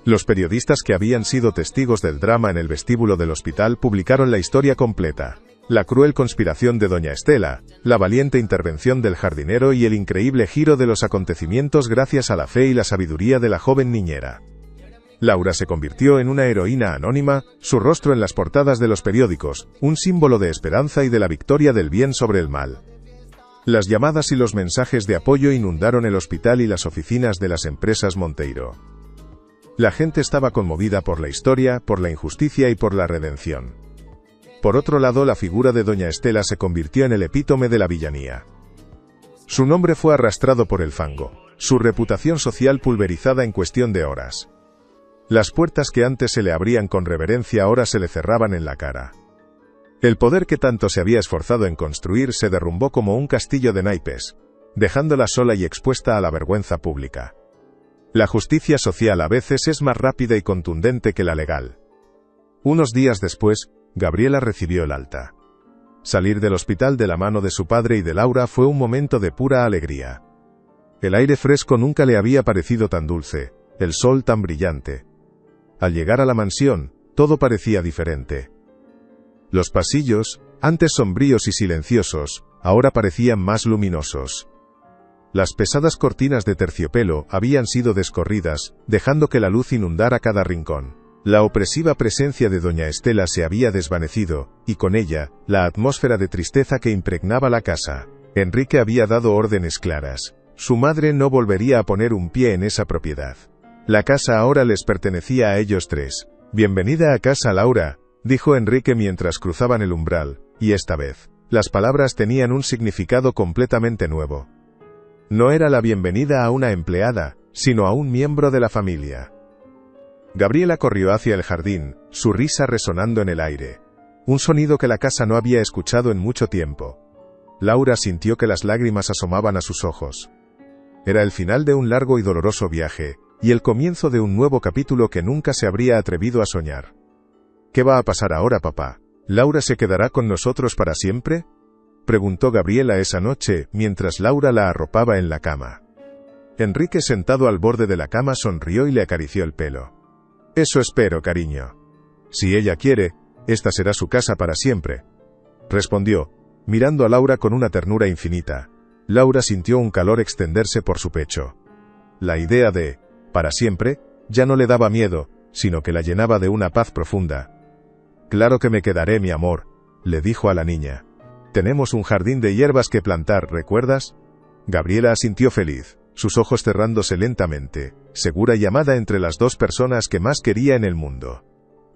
Los periodistas que habían sido testigos del drama en el vestíbulo del hospital publicaron la historia completa. La cruel conspiración de doña Estela, la valiente intervención del jardinero y el increíble giro de los acontecimientos gracias a la fe y la sabiduría de la joven niñera. Laura se convirtió en una heroína anónima, su rostro en las portadas de los periódicos, un símbolo de esperanza y de la victoria del bien sobre el mal. Las llamadas y los mensajes de apoyo inundaron el hospital y las oficinas de las empresas Monteiro. La gente estaba conmovida por la historia, por la injusticia y por la redención. Por otro lado, la figura de doña Estela se convirtió en el epítome de la villanía. Su nombre fue arrastrado por el fango, su reputación social pulverizada en cuestión de horas. Las puertas que antes se le abrían con reverencia ahora se le cerraban en la cara. El poder que tanto se había esforzado en construir se derrumbó como un castillo de naipes, dejándola sola y expuesta a la vergüenza pública. La justicia social a veces es más rápida y contundente que la legal. Unos días después, Gabriela recibió el alta. Salir del hospital de la mano de su padre y de Laura fue un momento de pura alegría. El aire fresco nunca le había parecido tan dulce, el sol tan brillante. Al llegar a la mansión, todo parecía diferente. Los pasillos, antes sombríos y silenciosos, ahora parecían más luminosos. Las pesadas cortinas de terciopelo habían sido descorridas, dejando que la luz inundara cada rincón. La opresiva presencia de doña Estela se había desvanecido, y con ella, la atmósfera de tristeza que impregnaba la casa. Enrique había dado órdenes claras. Su madre no volvería a poner un pie en esa propiedad. La casa ahora les pertenecía a ellos tres. «Bienvenida a casa, Laura», dijo Enrique mientras cruzaban el umbral, y esta vez, las palabras tenían un significado completamente nuevo. No era la bienvenida a una empleada, sino a un miembro de la familia. Gabriela corrió hacia el jardín, su risa resonando en el aire. Un sonido que la casa no había escuchado en mucho tiempo. Laura sintió que las lágrimas asomaban a sus ojos. Era el final de un largo y doloroso viaje, y el comienzo de un nuevo capítulo que nunca se habría atrevido a soñar. «¿Qué va a pasar ahora, papá? ¿Laura se quedará con nosotros para siempre?», preguntó Gabriela esa noche, mientras Laura la arropaba en la cama. Enrique, sentado al borde de la cama, sonrió y le acarició el pelo. «Eso espero, cariño. Si ella quiere, esta será su casa para siempre», respondió, mirando a Laura con una ternura infinita. Laura sintió un calor extenderse por su pecho. La idea de «para siempre» ya no le daba miedo, sino que la llenaba de una paz profunda. «Claro que me quedaré, mi amor», le dijo a la niña. «Tenemos un jardín de hierbas que plantar, ¿recuerdas?». Gabriela asintió feliz, sus ojos cerrándose lentamente, segura y amada entre las dos personas que más quería en el mundo.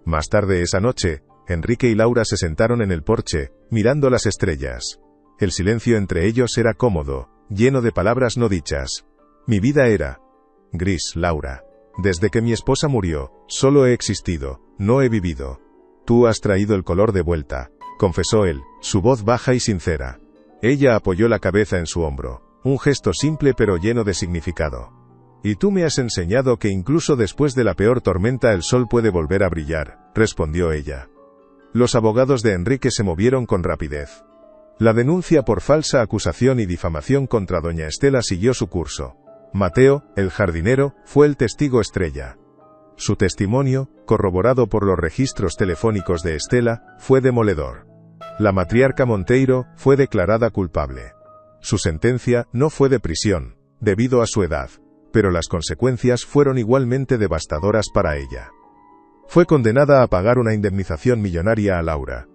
Más tarde esa noche, Enrique y Laura se sentaron en el porche, mirando las estrellas. El silencio entre ellos era cómodo, lleno de palabras no dichas. «Mi vida era Gris, Laura. Desde que mi esposa murió, solo he existido, no he vivido. Tú has traído el color de vuelta, confesó él, su voz baja y sincera. Ella apoyó la cabeza en su hombro, un gesto simple pero lleno de significado. Y tú me has enseñado que incluso después de la peor tormenta el sol puede volver a brillar, respondió ella. Los abogados de Enrique se movieron con rapidez. La denuncia por falsa acusación y difamación contra doña Estela siguió su curso. Mateo, el jardinero, fue el testigo estrella. Su testimonio, corroborado por los registros telefónicos de Estela, fue demoledor. La matriarca Monteiro fue declarada culpable. Su sentencia no fue de prisión, debido a su edad, pero las consecuencias fueron igualmente devastadoras para ella. Fue condenada a pagar una indemnización millonaria a Laura.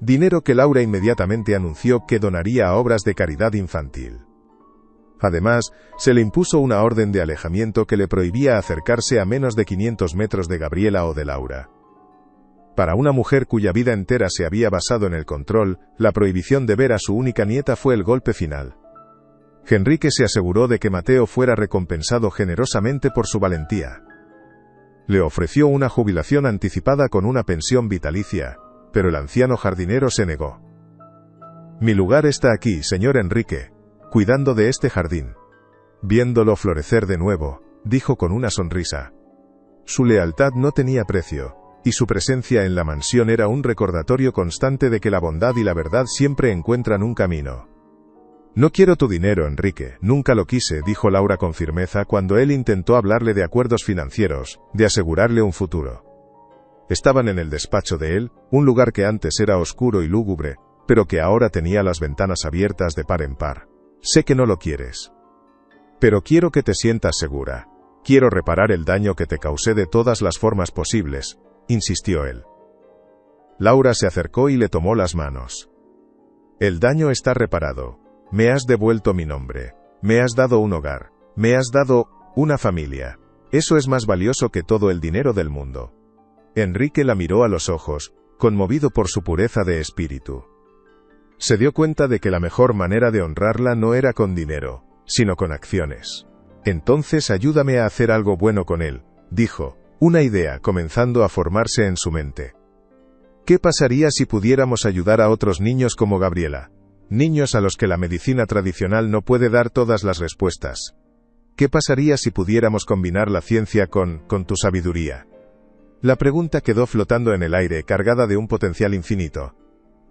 Dinero que Laura inmediatamente anunció que donaría a obras de caridad infantil. Además, se le impuso una orden de alejamiento que le prohibía acercarse a menos de 500 metros de Gabriela o de Laura. Para una mujer cuya vida entera se había basado en el control, la prohibición de ver a su única nieta fue el golpe final. Enrique se aseguró de que Mateo fuera recompensado generosamente por su valentía. Le ofreció una jubilación anticipada con una pensión vitalicia, pero el anciano jardinero se negó. Mi lugar está aquí, señor Enrique, cuidando de este jardín. Viéndolo florecer de nuevo, dijo con una sonrisa. Su lealtad no tenía precio, y su presencia en la mansión era un recordatorio constante de que la bondad y la verdad siempre encuentran un camino. No quiero tu dinero, Enrique, nunca lo quise, dijo Laura con firmeza cuando él intentó hablarle de acuerdos financieros, de asegurarle un futuro. Estaban en el despacho de él, un lugar que antes era oscuro y lúgubre, pero que ahora tenía las ventanas abiertas de par en par. Sé que no lo quieres. Pero quiero que te sientas segura. Quiero reparar el daño que te causé de todas las formas posibles, insistió él. Laura se acercó y le tomó las manos. El daño está reparado. Me has devuelto mi nombre. Me has dado un hogar. Me has dado una familia. Eso es más valioso que todo el dinero del mundo. Enrique la miró a los ojos, conmovido por su pureza de espíritu. Se dio cuenta de que la mejor manera de honrarla no era con dinero, sino con acciones. Entonces ayúdame a hacer algo bueno con él, dijo, una idea comenzando a formarse en su mente. ¿Qué pasaría si pudiéramos ayudar a otros niños como Gabriela? Niños a los que la medicina tradicional no puede dar todas las respuestas. ¿Qué pasaría si pudiéramos combinar la ciencia con tu sabiduría? La pregunta quedó flotando en el aire, cargada de un potencial infinito.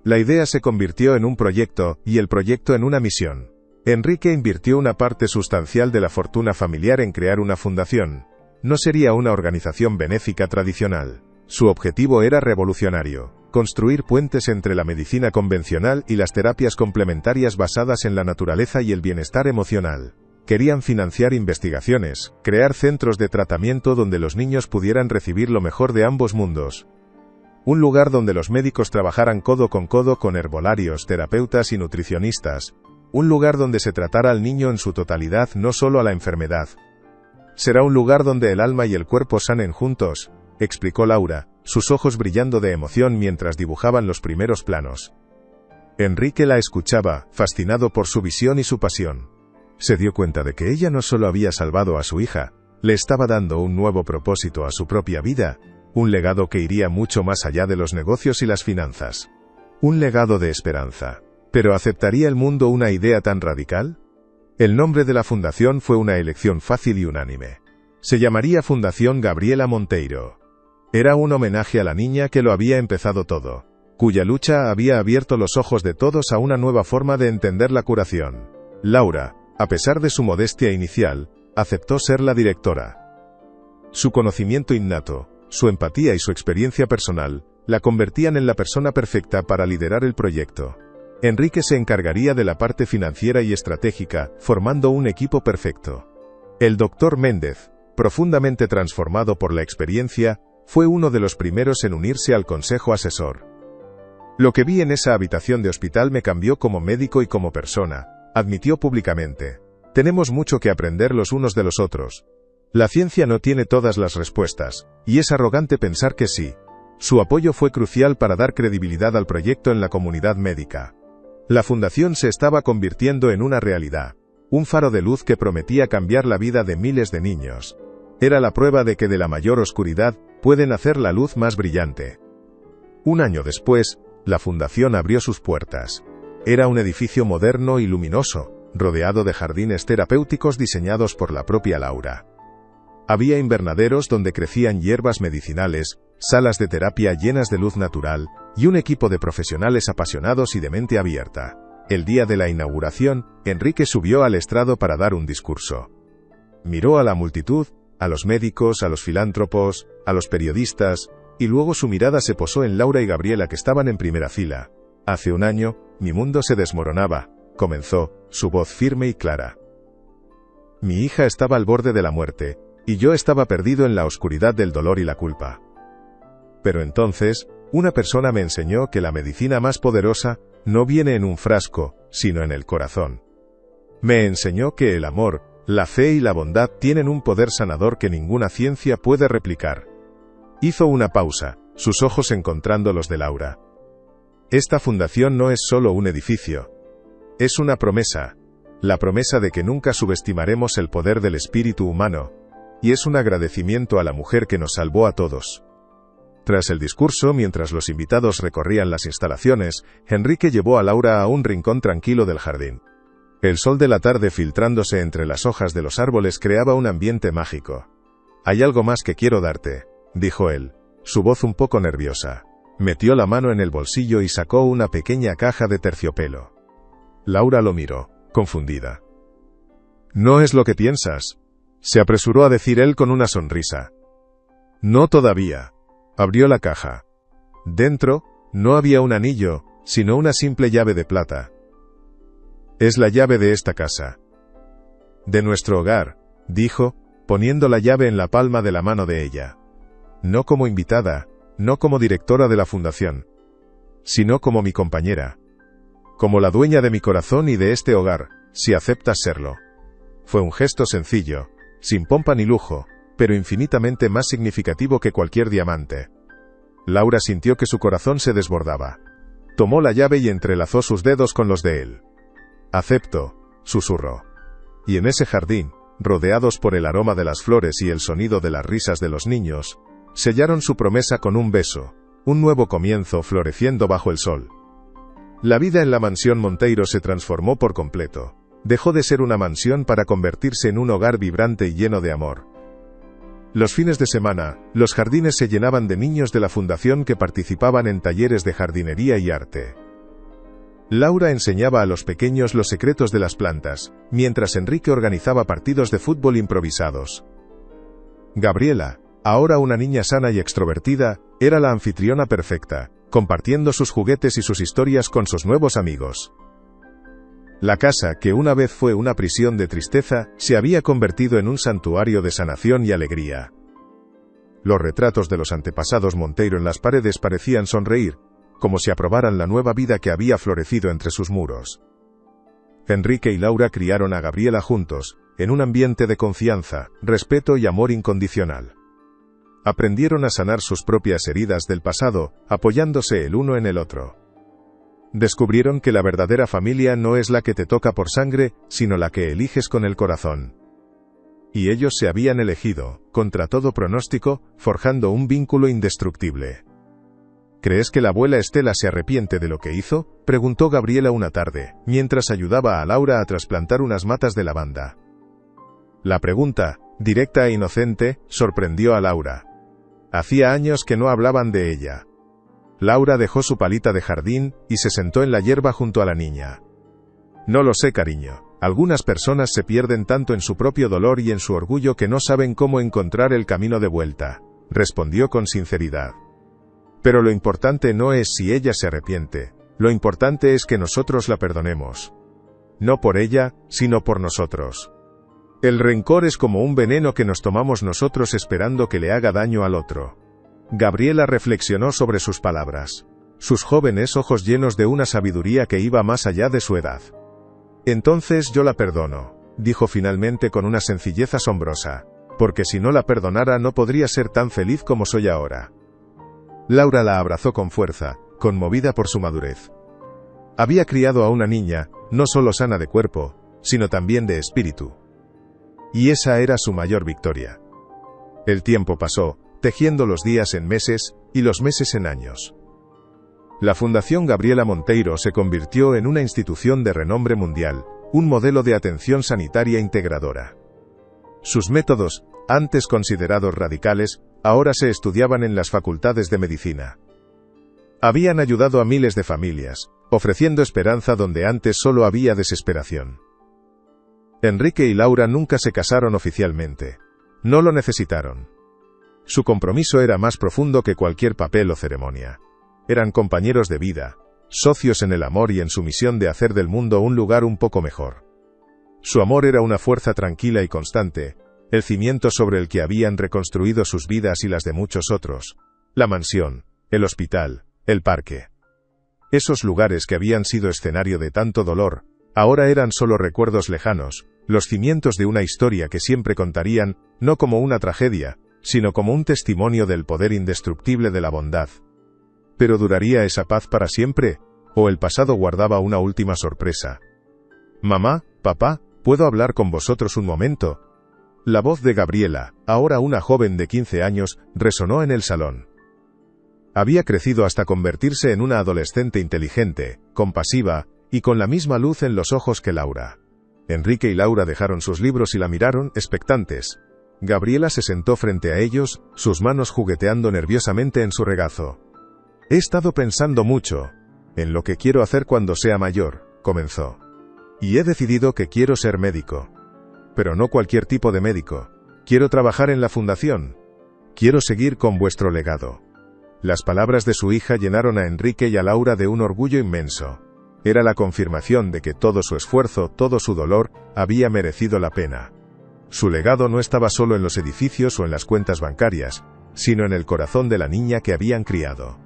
La idea se convirtió en un proyecto, y el proyecto en una misión. Enrique invirtió una parte sustancial de la fortuna familiar en crear una fundación. No sería una organización benéfica tradicional. Su objetivo era revolucionario: construir puentes entre la medicina convencional y las terapias complementarias basadas en la naturaleza y el bienestar emocional. Querían financiar investigaciones, crear centros de tratamiento donde los niños pudieran recibir lo mejor de ambos mundos. Un lugar donde los médicos trabajaran codo con herbolarios, terapeutas y nutricionistas. Un lugar donde se tratara al niño en su totalidad, no solo a la enfermedad. Será un lugar donde el alma y el cuerpo sanen juntos, explicó Laura, sus ojos brillando de emoción mientras dibujaban los primeros planos. Enrique la escuchaba, fascinado por su visión y su pasión. Se dio cuenta de que ella no solo había salvado a su hija, le estaba dando un nuevo propósito a su propia vida, un legado que iría mucho más allá de los negocios y las finanzas. Un legado de esperanza. ¿Pero aceptaría el mundo una idea tan radical? El nombre de la fundación fue una elección fácil y unánime. Se llamaría Fundación Gabriela Monteiro. Era un homenaje a la niña que lo había empezado todo, cuya lucha había abierto los ojos de todos a una nueva forma de entender la curación. Laura, a pesar de su modestia inicial, aceptó ser la directora. Su conocimiento innato, su empatía y su experiencia personal, la convertían en la persona perfecta para liderar el proyecto. Enrique se encargaría de la parte financiera y estratégica, formando un equipo perfecto. El Dr. Méndez, profundamente transformado por la experiencia, fue uno de los primeros en unirse al consejo asesor. Lo que vi en esa habitación de hospital me cambió como médico y como persona, admitió públicamente. Tenemos mucho que aprender los unos de los otros. La ciencia no tiene todas las respuestas, y es arrogante pensar que sí. Su apoyo fue crucial para dar credibilidad al proyecto en la comunidad médica. La fundación se estaba convirtiendo en una realidad. un faro de luz que prometía cambiar la vida de miles de niños. Era la prueba de que de la mayor oscuridad puede nacer la luz más brillante. Un año después, la fundación abrió sus puertas. Era un edificio moderno y luminoso, rodeado de jardines terapéuticos diseñados por la propia Laura. Había invernaderos donde crecían hierbas medicinales, salas de terapia llenas de luz natural, y un equipo de profesionales apasionados y de mente abierta. El día de la inauguración, Enrique subió al estrado para dar un discurso. Miró a la multitud, a los médicos, a los filántropos, a los periodistas, y luego su mirada se posó en Laura y Gabriela que estaban en primera fila. Hace un año, mi mundo se desmoronaba, comenzó, su voz firme y clara. Mi hija estaba al borde de la muerte, y yo estaba perdido en la oscuridad del dolor y la culpa. Pero entonces, una persona me enseñó que la medicina más poderosa no viene en un frasco, sino en el corazón. Me enseñó que el amor, la fe y la bondad tienen un poder sanador que ninguna ciencia puede replicar. Hizo una pausa, sus ojos encontrando los de Laura. Esta fundación no es solo un edificio. Es una promesa. La promesa de que nunca subestimaremos el poder del espíritu humano. Y es un agradecimiento a la mujer que nos salvó a todos. Tras el discurso, mientras los invitados recorrían las instalaciones, Enrique llevó a Laura a un rincón tranquilo del jardín. El sol de la tarde filtrándose entre las hojas de los árboles creaba un ambiente mágico. «Hay algo más que quiero darte», dijo él, su voz un poco nerviosa. Metió la mano en el bolsillo y sacó una pequeña caja de terciopelo. Laura lo miró, confundida. «No es lo que piensas», se apresuró a decir él con una sonrisa. «No todavía». Abrió la caja. Dentro, no había un anillo, sino una simple llave de plata. «Es la llave de esta casa. De nuestro hogar», dijo, poniendo la llave en la palma de la mano de ella. «No como invitada, no como directora de la fundación, sino como mi compañera. Como la dueña de mi corazón y de este hogar, si aceptas serlo». Fue un gesto sencillo, sin pompa ni lujo, pero infinitamente más significativo que cualquier diamante. Laura sintió que su corazón se desbordaba. Tomó la llave y entrelazó sus dedos con los de él. «Acepto», susurró. Y en ese jardín, rodeados por el aroma de las flores y el sonido de las risas de los niños, sellaron su promesa con un beso, un nuevo comienzo floreciendo bajo el sol. La vida en la mansión Monteiro se transformó por completo. Dejó de ser una mansión para convertirse en un hogar vibrante y lleno de amor. Los fines de semana, los jardines se llenaban de niños de la fundación que participaban en talleres de jardinería y arte. Laura enseñaba a los pequeños los secretos de las plantas, mientras Enrique organizaba partidos de fútbol improvisados. Gabriela, ahora una niña sana y extrovertida, era la anfitriona perfecta, compartiendo sus juguetes y sus historias con sus nuevos amigos. La casa, que una vez fue una prisión de tristeza, se había convertido en un santuario de sanación y alegría. Los retratos de los antepasados Monteiro en las paredes parecían sonreír, como si aprobaran la nueva vida que había florecido entre sus muros. Enrique y Laura criaron a Gabriela juntos, en un ambiente de confianza, respeto y amor incondicional. Aprendieron a sanar sus propias heridas del pasado, apoyándose el uno en el otro. Descubrieron que la verdadera familia no es la que te toca por sangre, sino la que eliges con el corazón. Y ellos se habían elegido, contra todo pronóstico, forjando un vínculo indestructible. ¿Crees que la abuela Estela se arrepiente de lo que hizo?, preguntó Gabriela una tarde, mientras ayudaba a Laura a trasplantar unas matas de lavanda. La pregunta, directa e inocente, sorprendió a Laura. Hacía años que no hablaban de ella. Laura dejó su palita de jardín, y se sentó en la hierba junto a la niña. «No lo sé, cariño. Algunas personas se pierden tanto en su propio dolor y en su orgullo que no saben cómo encontrar el camino de vuelta», respondió con sinceridad. «Pero lo importante no es si ella se arrepiente, lo importante es que nosotros la perdonemos. No por ella, sino por nosotros. El rencor es como un veneno que nos tomamos nosotros esperando que le haga daño al otro». Gabriela reflexionó sobre sus palabras. Sus jóvenes ojos llenos de una sabiduría que iba más allá de su edad. «Entonces yo la perdono», dijo finalmente con una sencillez asombrosa, «porque si no la perdonara no podría ser tan feliz como soy ahora». Laura la abrazó con fuerza, conmovida por su madurez. Había criado a una niña, no solo sana de cuerpo, sino también de espíritu. Y esa era su mayor victoria. El tiempo pasó, tejiendo los días en meses, y los meses en años. La Fundación Gabriela Monteiro se convirtió en una institución de renombre mundial, un modelo de atención sanitaria integradora. Sus métodos, antes considerados radicales, ahora se estudiaban en las facultades de medicina. Habían ayudado a miles de familias, ofreciendo esperanza donde antes solo había desesperación. Enrique y Laura nunca se casaron oficialmente. No lo necesitaron. Su compromiso era más profundo que cualquier papel o ceremonia. Eran compañeros de vida, socios en el amor y en su misión de hacer del mundo un lugar un poco mejor. Su amor era una fuerza tranquila y constante, el cimiento sobre el que habían reconstruido sus vidas y las de muchos otros. La mansión, el hospital, el parque. Esos lugares que habían sido escenario de tanto dolor, ahora eran solo recuerdos lejanos, los cimientos de una historia que siempre contarían, no como una tragedia, sino como un testimonio del poder indestructible de la bondad. ¿Pero duraría esa paz para siempre? ¿O el pasado guardaba una última sorpresa? «Mamá, papá, ¿puedo hablar con vosotros un momento?». La voz de Gabriela, ahora una joven de 15 años, resonó en el salón. Había crecido hasta convertirse en una adolescente inteligente, compasiva, y con la misma luz en los ojos que Laura. Enrique y Laura dejaron sus libros y la miraron, expectantes. Gabriela se sentó frente a ellos, sus manos jugueteando nerviosamente en su regazo. «He estado pensando mucho en lo que quiero hacer cuando sea mayor», comenzó. «Y he decidido que quiero ser médico. Pero no cualquier tipo de médico. Quiero trabajar en la fundación. Quiero seguir con vuestro legado». Las palabras de su hija llenaron a Enrique y a Laura de un orgullo inmenso. Era la confirmación de que todo su esfuerzo, todo su dolor, había merecido la pena. Su legado no estaba solo en los edificios o en las cuentas bancarias, sino en el corazón de la niña que habían criado.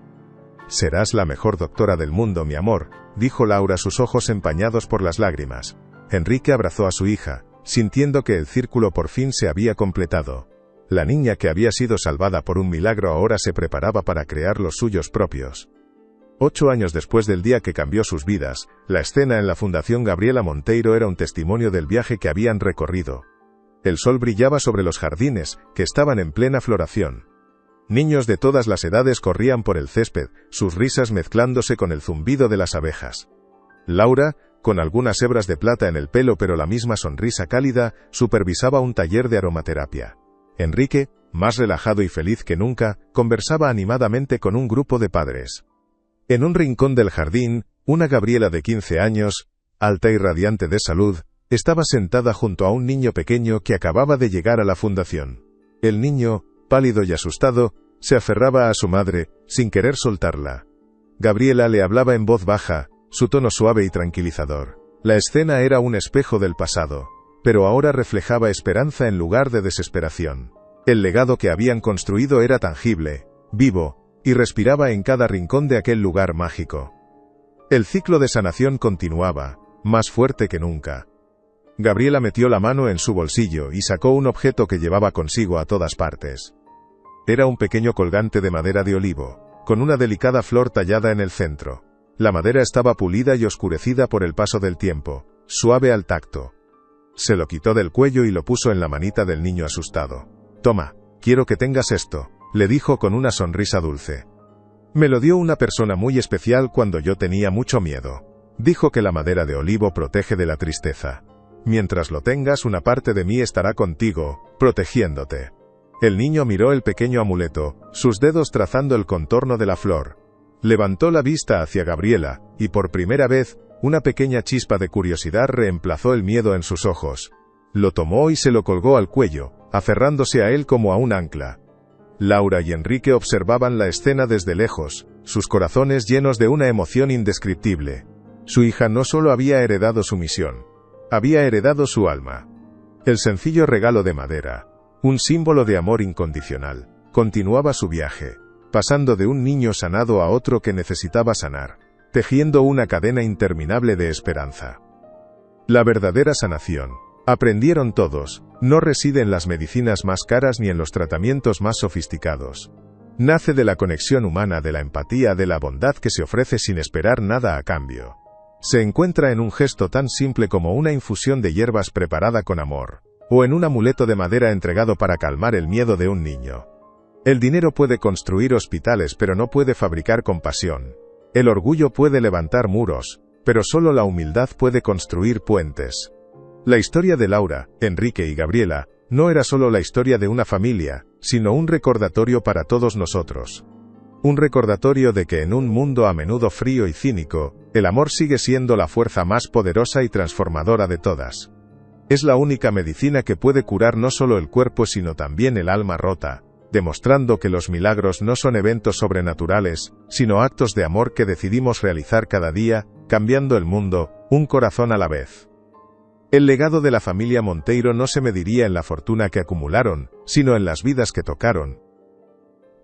«Serás la mejor doctora del mundo, mi amor», dijo Laura, sus ojos empañados por las lágrimas. Enrique abrazó a su hija, sintiendo que el círculo por fin se había completado. La niña que había sido salvada por un milagro ahora se preparaba para crear los suyos propios. 8 años después del día que cambió sus vidas, la escena en la Fundación Gabriela Monteiro era un testimonio del viaje que habían recorrido. El sol brillaba sobre los jardines, que estaban en plena floración. Niños de todas las edades corrían por el césped, sus risas mezclándose con el zumbido de las abejas. Laura, con algunas hebras de plata en el pelo pero la misma sonrisa cálida, supervisaba un taller de aromaterapia. Enrique, más relajado y feliz que nunca, conversaba animadamente con un grupo de padres. En un rincón del jardín, una Gabriela de 15 años, alta y radiante de salud, estaba sentada junto a un niño pequeño que acababa de llegar a la fundación. El niño, pálido y asustado, se aferraba a su madre, sin querer soltarla. Gabriela le hablaba en voz baja, su tono suave y tranquilizador. La escena era un espejo del pasado, pero ahora reflejaba esperanza en lugar de desesperación. El legado que habían construido era tangible, vivo, y respiraba en cada rincón de aquel lugar mágico. El ciclo de sanación continuaba, más fuerte que nunca. Gabriela metió la mano en su bolsillo y sacó un objeto que llevaba consigo a todas partes. Era un pequeño colgante de madera de olivo, con una delicada flor tallada en el centro. La madera estaba pulida y oscurecida por el paso del tiempo, suave al tacto. Se lo quitó del cuello y lo puso en la manita del niño asustado. «Toma, quiero que tengas esto», le dijo con una sonrisa dulce. «Me lo dio una persona muy especial cuando yo tenía mucho miedo. Dijo que la madera de olivo protege de la tristeza. Mientras lo tengas, una parte de mí estará contigo, protegiéndote». El niño miró el pequeño amuleto, sus dedos trazando el contorno de la flor. Levantó la vista hacia Gabriela, y por primera vez, una pequeña chispa de curiosidad reemplazó el miedo en sus ojos. Lo tomó y se lo colgó al cuello, aferrándose a él como a un ancla. Laura y Enrique observaban la escena desde lejos, sus corazones llenos de una emoción indescriptible. Su hija no solo había heredado su misión, había heredado su alma. El sencillo regalo de madera, un símbolo de amor incondicional, continuaba su viaje, pasando de un niño sanado a otro que necesitaba sanar, tejiendo una cadena interminable de esperanza. La verdadera sanación, aprendieron todos, no reside en las medicinas más caras ni en los tratamientos más sofisticados. Nace de la conexión humana, de la empatía, de la bondad que se ofrece sin esperar nada a cambio. se encuentra en un gesto tan simple como una infusión de hierbas preparada con amor, o en un amuleto de madera entregado para calmar el miedo de un niño. El dinero puede construir hospitales, pero no puede fabricar compasión. El orgullo puede levantar muros, pero solo la humildad puede construir puentes. La historia de Laura, Enrique y Gabriela no era solo la historia de una familia, sino un recordatorio para todos nosotros. Un recordatorio de que en un mundo a menudo frío y cínico, el amor sigue siendo la fuerza más poderosa y transformadora de todas. Es la única medicina que puede curar no solo el cuerpo sino también el alma rota, demostrando que los milagros no son eventos sobrenaturales, sino actos de amor que decidimos realizar cada día, cambiando el mundo, un corazón a la vez. El legado de la familia Monteiro no se mediría en la fortuna que acumularon, sino en las vidas que tocaron.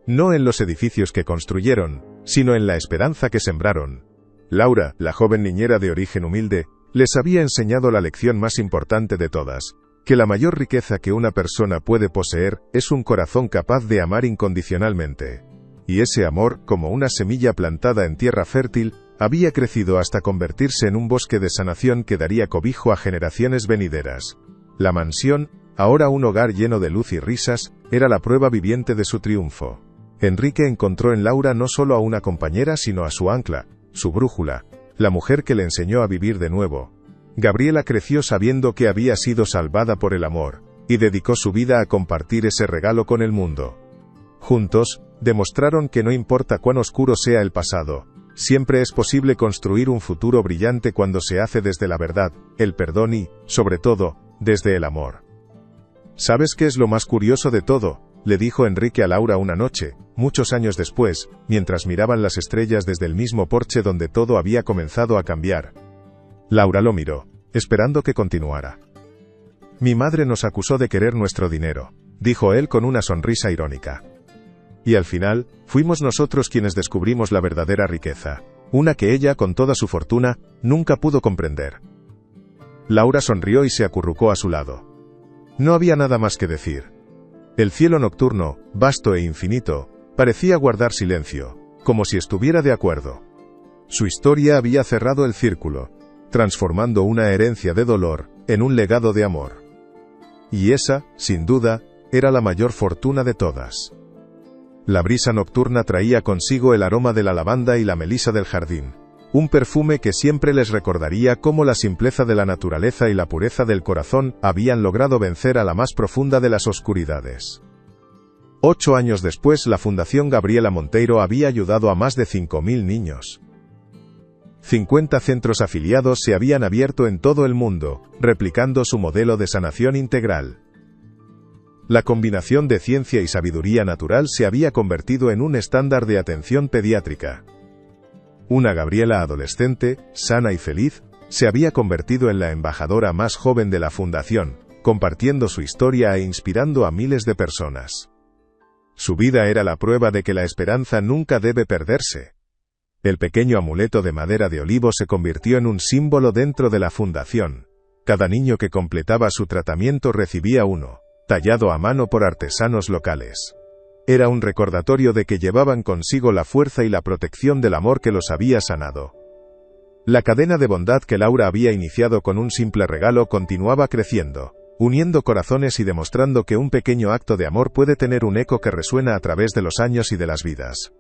No en los edificios que construyeron, sino en la esperanza que sembraron. Laura, la joven niñera de origen humilde, les había enseñado la lección más importante de todas, que la mayor riqueza que una persona puede poseer es un corazón capaz de amar incondicionalmente. Y ese amor, como una semilla plantada en tierra fértil, había crecido hasta convertirse en un bosque de sanación que daría cobijo a generaciones venideras. La mansión, ahora un hogar lleno de luz y risas, era la prueba viviente de su triunfo. Enrique encontró en Laura no solo a una compañera sino a su ancla, su brújula, la mujer que le enseñó a vivir de nuevo. Gabriela creció sabiendo que había sido salvada por el amor, y dedicó su vida a compartir ese regalo con el mundo. Juntos, demostraron que no importa cuán oscuro sea el pasado, siempre es posible construir un futuro brillante cuando se hace desde la verdad, el perdón y, sobre todo, desde el amor. ¿Sabes qué es lo más curioso de todo?, le dijo Enrique a Laura una noche, muchos años después, mientras miraban las estrellas desde el mismo porche donde todo había comenzado a cambiar. Laura lo miró, esperando que continuara. Mi madre nos acusó de querer nuestro dinero, dijo él con una sonrisa irónica. Y al final, fuimos nosotros quienes descubrimos la verdadera riqueza, una que ella, con toda su fortuna, nunca pudo comprender. Laura sonrió y se acurrucó a su lado. No había nada más que decir. El cielo nocturno, vasto e infinito, parecía guardar silencio, como si estuviera de acuerdo. Su historia había cerrado el círculo, transformando una herencia de dolor en un legado de amor. Y esa, sin duda, era la mayor fortuna de todas. La brisa nocturna traía consigo el aroma de la lavanda y la melisa del jardín, un perfume que siempre les recordaría cómo la simpleza de la naturaleza y la pureza del corazón habían logrado vencer a la más profunda de las oscuridades. 8 años después, la Fundación Gabriela Monteiro había ayudado a más de 5.000 niños. 50 centros afiliados se habían abierto en todo el mundo, replicando su modelo de sanación integral. La combinación de ciencia y sabiduría natural se había convertido en un estándar de atención pediátrica. Una Gabriela adolescente, sana y feliz, se había convertido en la embajadora más joven de la fundación, compartiendo su historia e inspirando a miles de personas. Su vida era la prueba de que la esperanza nunca debe perderse. El pequeño amuleto de madera de olivo se convirtió en un símbolo dentro de la fundación. Cada niño que completaba su tratamiento recibía uno, tallado a mano por artesanos locales. Era un recordatorio de que llevaban consigo la fuerza y la protección del amor que los había sanado. La cadena de bondad que Laura había iniciado con un simple regalo continuaba creciendo, uniendo corazones y demostrando que un pequeño acto de amor puede tener un eco que resuena a través de los años y de las vidas.